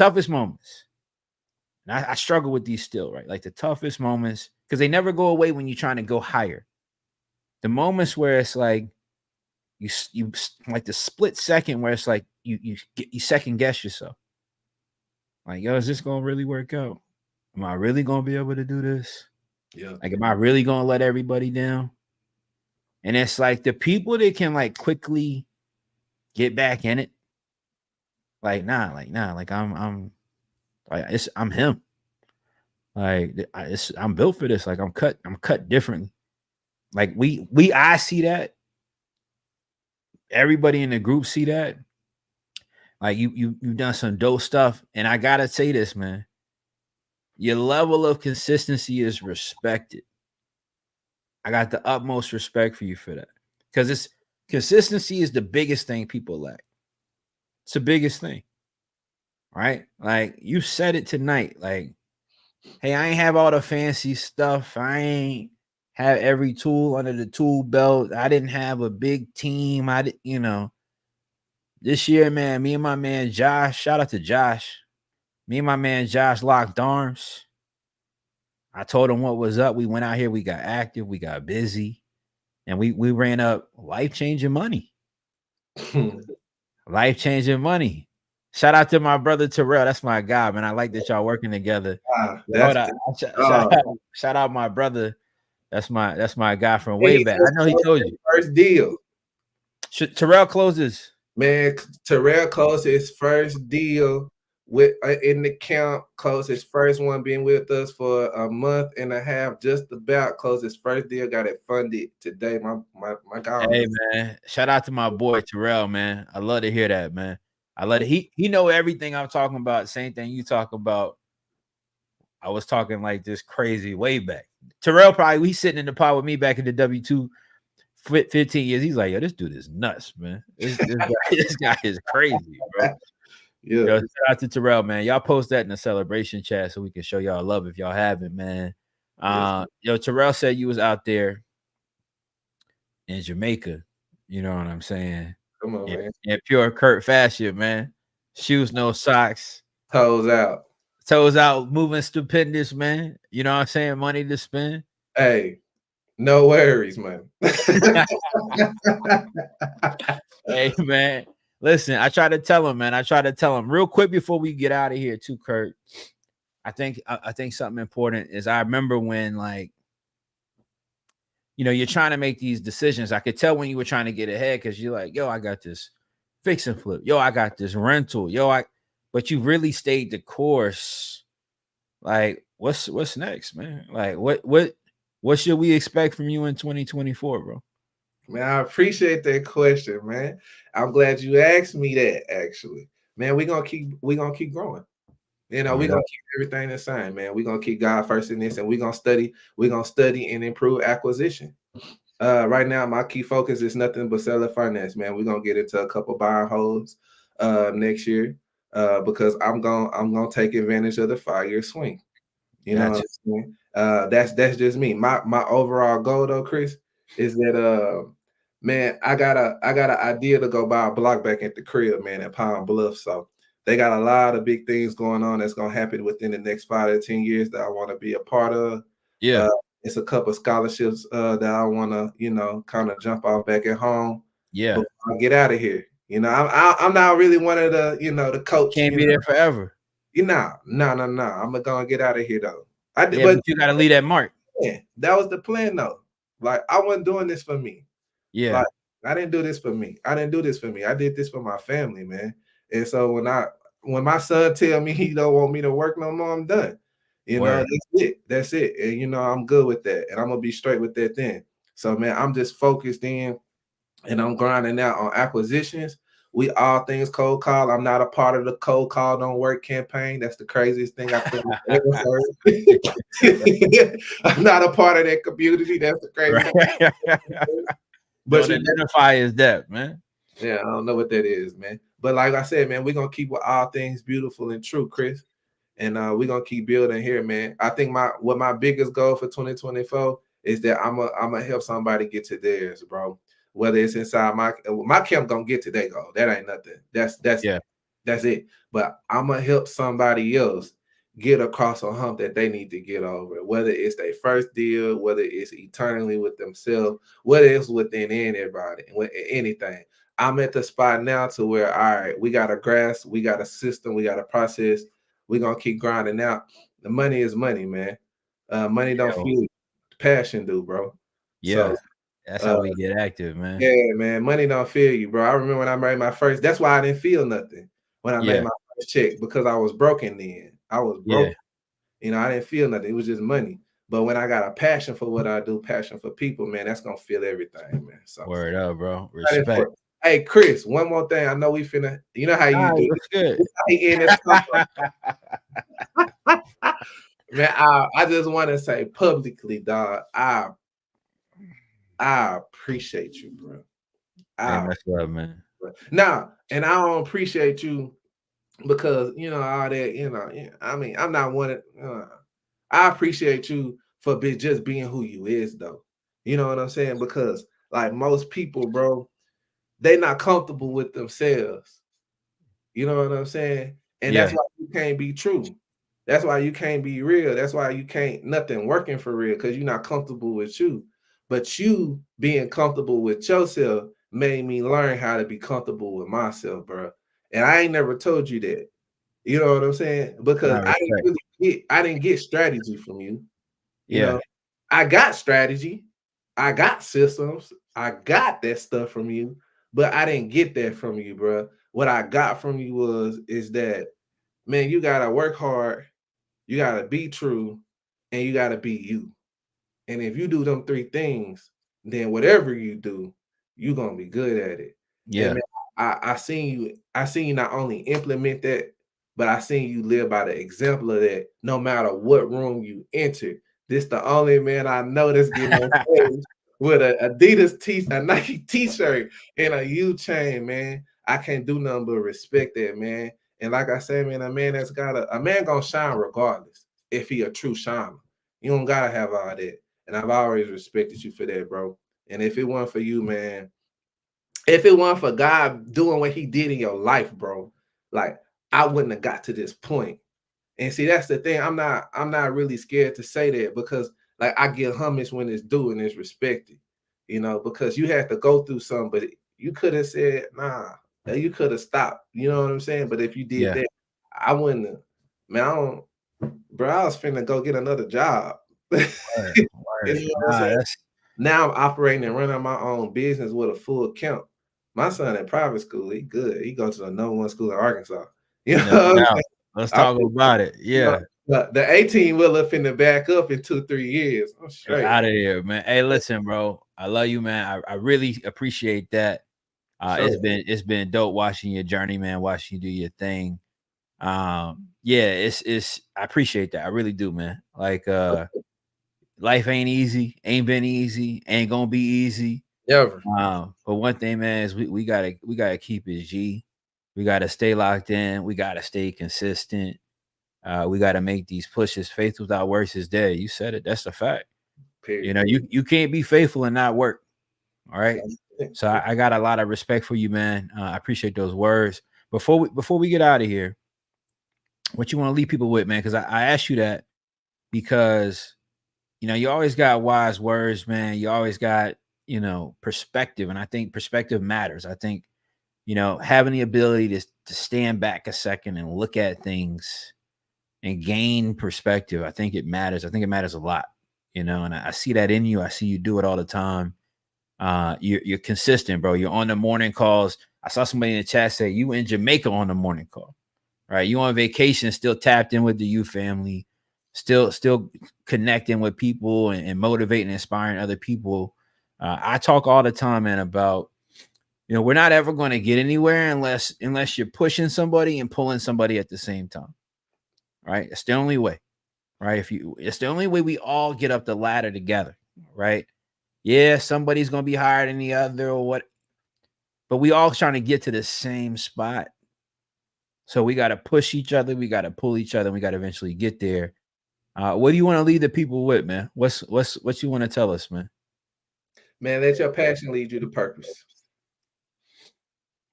I struggle with these still, right? Like the toughest moments, because they never go away when you're trying to go higher. The moments where it's like you like the split second where it's like you second guess yourself. Like, yo, is this gonna really work out? Am I really gonna be able to do this? Yeah. Like, am I really gonna let everybody down? And it's like the people that can like quickly get back in it. Like, nah, like I'm him. Like I'm built for this. Like I'm cut differently. Like I see that. Everybody in the group see that. Like you've done some dope stuff. And I gotta say this, man. Your level of consistency is respected. I got the utmost respect for you for that. Because consistency is the biggest thing people lack. It's the biggest thing. Right? Like you said it tonight. Like, hey, I ain't have all the fancy stuff. I ain't have every tool under the tool belt. I didn't have a big team. This year, man, me and my man Josh, shout out to Josh. Me and my man Josh locked arms. I told him what was up. We went out here, we got active, we got busy, and we ran up life-changing money. Life-changing money. Shout out to my brother Terrell. That's my guy, man. I like that y'all working together. Shout out my brother. That's my guy from way back. I know he told you. First deal. Terrell closes. Man, Terrell closed his first deal with in the camp. Closed his first one, being with us for a month and a half. Just about closed his first deal. Got it funded today. My guy. Hey man, shout out to my boy Terrell, man. I love to hear that, man. I love it. He know everything I'm talking about. Same thing you talk about. I was talking like this crazy way back. Terrell probably sitting in the pod with me back in the W2 15 years. He's like, yo, this dude is nuts, man. This guy is crazy, bro. Yeah. Yo, shout out to Terrell, man. Y'all post that in the celebration chat so we can show y'all love if y'all haven't, man. Yo, Terrell said you was out there in Jamaica. You know what I'm saying? Come on, man. In pure Kurt fashion, man. Shoes, no socks. Toes out. Toes out, moving stupendous, man. You know what I'm saying? Money to spend. Hey, no worries, man. Hey, man. Listen, I try to tell him, man. Real quick before we get out of here, too, Kurt. I think something important is I remember when, like, you're trying to make these decisions. I could tell when you were trying to get ahead because you're like, yo, I got this fix and flip. Yo, I got this rental. But you really stayed the course. Like, what's next, man? Like, what should we expect from you in 2024, bro? Man, I appreciate that question, man. I'm glad you asked me that. Actually, man, we're gonna keep growing. We're gonna keep everything the same, man. We're gonna keep God first in this, and we're gonna study and improve acquisition. Right now, my key focus is nothing but seller finance, man. We're gonna get into a couple buy and holds next year because I'm gonna take advantage of the 5-year swing. You know what I'm saying? That's just me. My overall goal though, Chris, is that man, I got an idea to go buy a block back at the crib, man, at Palm Bluff. So they got a lot of big things going on that's gonna happen within the next 5 to 10 years that I want to be a part of. Yeah. It's a couple scholarships that I want to, you know, kind of jump off back at home. Yeah. Before I get out of here. You know, I'm not really one of the, you know, the coach. Can't be there forever. You know, no. I'm gonna get out of here though. Yeah, but you gotta leave that mark. Yeah, that was the plan though. Like I wasn't doing this for me. Yeah. Like I didn't do this for me. I didn't do this for me. I did this for my family, man. And so when my son tell me he don't want me to work no more, I'm done. You know, that's it. That's it. And you know, I'm good with that. And I'm gonna be straight with that then. So man, I'm just focused in and I'm grinding out on acquisitions. We all things cold call. I'm not a part of the cold call don't work campaign. That's the craziest thing I think I've ever heard. I'm not a part of that community. That's the craziest thing. But don't identify as that, man. Yeah, I don't know what that is, man. But like I said, man, we're gonna keep with all things beautiful and true, Chris. And we're gonna keep building here, man. I think my biggest goal for 2024 is that I'm gonna help somebody get to theirs, bro. Whether it's inside my camp gonna get to their goal. That ain't nothing. That's it. But I'm gonna help somebody else get across a hump that they need to get over. Whether it's their first deal, whether it's eternally with themselves, whether it's within anybody, anything. I'm at the spot now to where, all right, we got a grasp, we got a system, we got a process. We're gonna keep grinding out. The money is money, man. Money don't fuel passion, do, bro. Yeah. So, that's how we get active, man. Yeah, man. Money don't feel you, bro. I remember when I made my first, that's why I didn't feel nothing when I made my first check, because I was broken then. I was broken. You know, I didn't feel nothing. It was just money. But when I got a passion for what I do, passion for people, man, that's gonna feel everything, man. So word up, bro. Respect. Hey, Chris, one more thing. I know we finna, you know how you do. That's good. Man, I just want to say publicly, dog, I appreciate you, bro. That's love, man. Now, and I don't appreciate you because, you know, all that, you know, I mean, I'm not one of, I appreciate you for just being who you is, though. You know what I'm saying? Because, like, most people, bro, they not comfortable with themselves. You know what I'm saying? And that's why you can't be true. That's why you can't be real. That's why you can't, nothing working for real, because you're not comfortable with you. But you being comfortable with yourself made me learn how to be comfortable with myself, bro. And I ain't never told you that. You know what I'm saying? Because I didn't get strategy from you. You know, I got strategy, I got systems, I got that stuff from you, but I didn't get that from you, bro. What I got from you is that, man, you gotta work hard, you gotta be true, and you gotta be you. And if you do them three things, then whatever you do, you're gonna be good at it. Yeah. And man, I seen you not only implement that, but I seen you live by the example of that. No matter what room you enter, this the only man I know that's getting on stage with a Adidas a Nike t-shirt and a U chain, man. I can't do nothing but respect that, man. And like I said, man, a man gonna shine regardless if he a true shiner. You don't gotta have all that. And I've always respected you for that, bro. And if it weren't for you, man, if it weren't for God doing what he did in your life, bro, like I wouldn't have got to this point. And see, that's the thing. I'm not really scared to say that, because like I get homage when it's due and it's respected, you know, because you had to go through something, but you could have said, nah, you could have stopped. You know what I'm saying? But if you did that, I wouldn't have, man, I was finna go get another job. You know now I'm operating and running my own business with a full account. My son in private school, he good. He goes to the #1 school in Arkansas. You know, let's talk about it. Yeah. The 18 wheeler finna back up in 2-3 years. I'm straight. Out of here, man. Hey, listen, bro. I love you, man. I really appreciate that. It's been dope watching your journey, man. Watching you do your thing. Yeah, it's I appreciate that. I really do, man. Like life ain't easy, ain't been easy, ain't gonna be easy. Ever. But one thing, man, is we gotta keep it G. We gotta stay locked in, we gotta stay consistent. We gotta make these pushes. Faith without works is dead. You said it, that's a fact. Period. You know, you can't be faithful and not work. All right. So I got a lot of respect for you, man. I appreciate those words. Before we get out of here, what you want to leave people with, man? Because I asked you that because you know, you always got wise words, man. You always got, you know, perspective. And I think perspective matters. I think, you know, having the ability to stand back a second and look at things and gain perspective, I think it matters. I think it matters a lot, you know, and I see that in you. I see you do it all the time. You're consistent, bro. You're on the morning calls. I saw somebody in the chat say you in Jamaica on the morning call, right? You on vacation, still tapped in with the you family, still connecting with people and motivating, and inspiring other people. I talk all the time, man, about, you know, we're not ever going to get anywhere unless you're pushing somebody and pulling somebody at the same time, right? It's the only way, right? It's the only way we all get up the ladder together, right? Yeah, somebody's gonna be higher than the other or what, but we all trying to get to the same spot. So we got to push each other, we got to pull each other, and we got to eventually get there. What do you want to lead the people with, man? What you want to tell us, man? Man, let your passion lead you to purpose.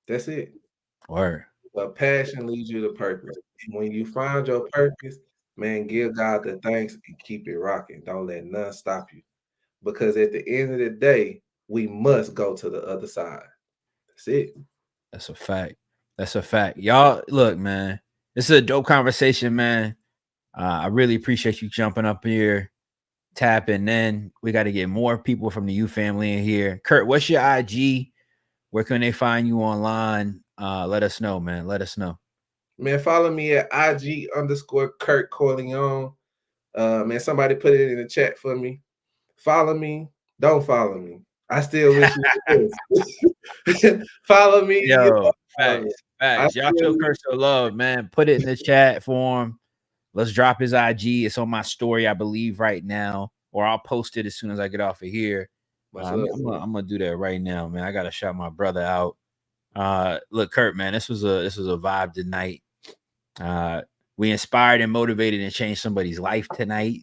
That's it. Or But passion leads you to purpose. And when you find your purpose, man, give God the thanks and keep it rocking. Don't let none stop you. Because at the end of the day, we must go to the other side. That's it. That's a fact. That's a fact. Y'all, look, man, this is a dope conversation, man. I really appreciate you jumping up here, tapping in. We got to get more people from the U family in here. Kurt, what's your IG? Where can they find you online? Let us know, man. Let us know. Man, follow me at IG_Kurt Corleone. Man, somebody put it in the chat for me. Follow me. Don't follow me. I still wish you would. Follow me. Yo, facts. Y'all show Kurt some love, man. Put it in the chat for him. Let's drop his IG. It's on my story, I believe, right now, or I'll post it as soon as I get off of here. I'm gonna do that right now, man. I gotta shout my brother out. Look, Kurt, man, this was a vibe tonight. We inspired and motivated and changed somebody's life tonight,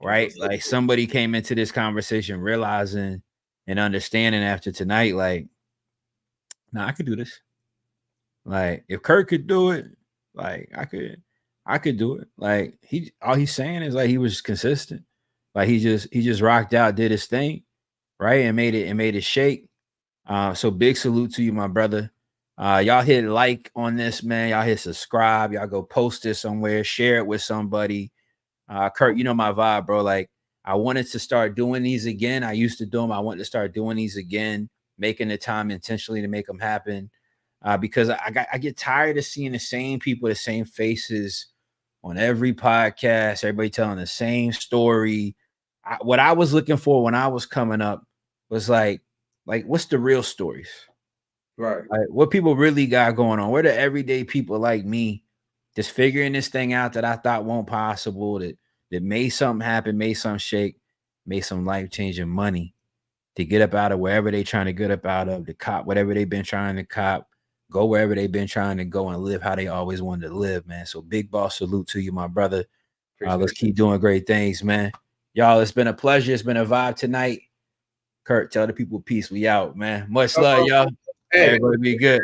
right? Like somebody came into this conversation realizing and understanding after tonight, like, nah, I could do this. Like, if Kurt could do it, like I could do it. Like all he's saying is like he was consistent. Like he just rocked out, did his thing, right? And made it shake. So big salute to you, my brother. Y'all hit like on this, man. Y'all hit subscribe. Y'all go post this somewhere, share it with somebody. Kurt, you know my vibe, bro. Like I wanted to start doing these again. I used to do them. I want to start doing these again, making the time intentionally to make them happen. Because I get tired of seeing the same people, the same faces on every podcast, everybody telling the same story. What I was looking for when I was coming up was like what's the real stories? Right. Like, what people really got going on? Where the everyday people like me just figuring this thing out that I thought won't possible, that made something happen, made something shake, made some life-changing money to get up out of wherever they trying to get up out of, to cop whatever they've been trying to cop, go wherever they've been trying to go and live how they always wanted to live, man. So big boss salute to you, my brother. Let's keep doing great things, man. Y'all, it's been a pleasure. It's been a vibe tonight. Kurt, tell the people peace. We out, man. Much love, y'all. Everybody be good.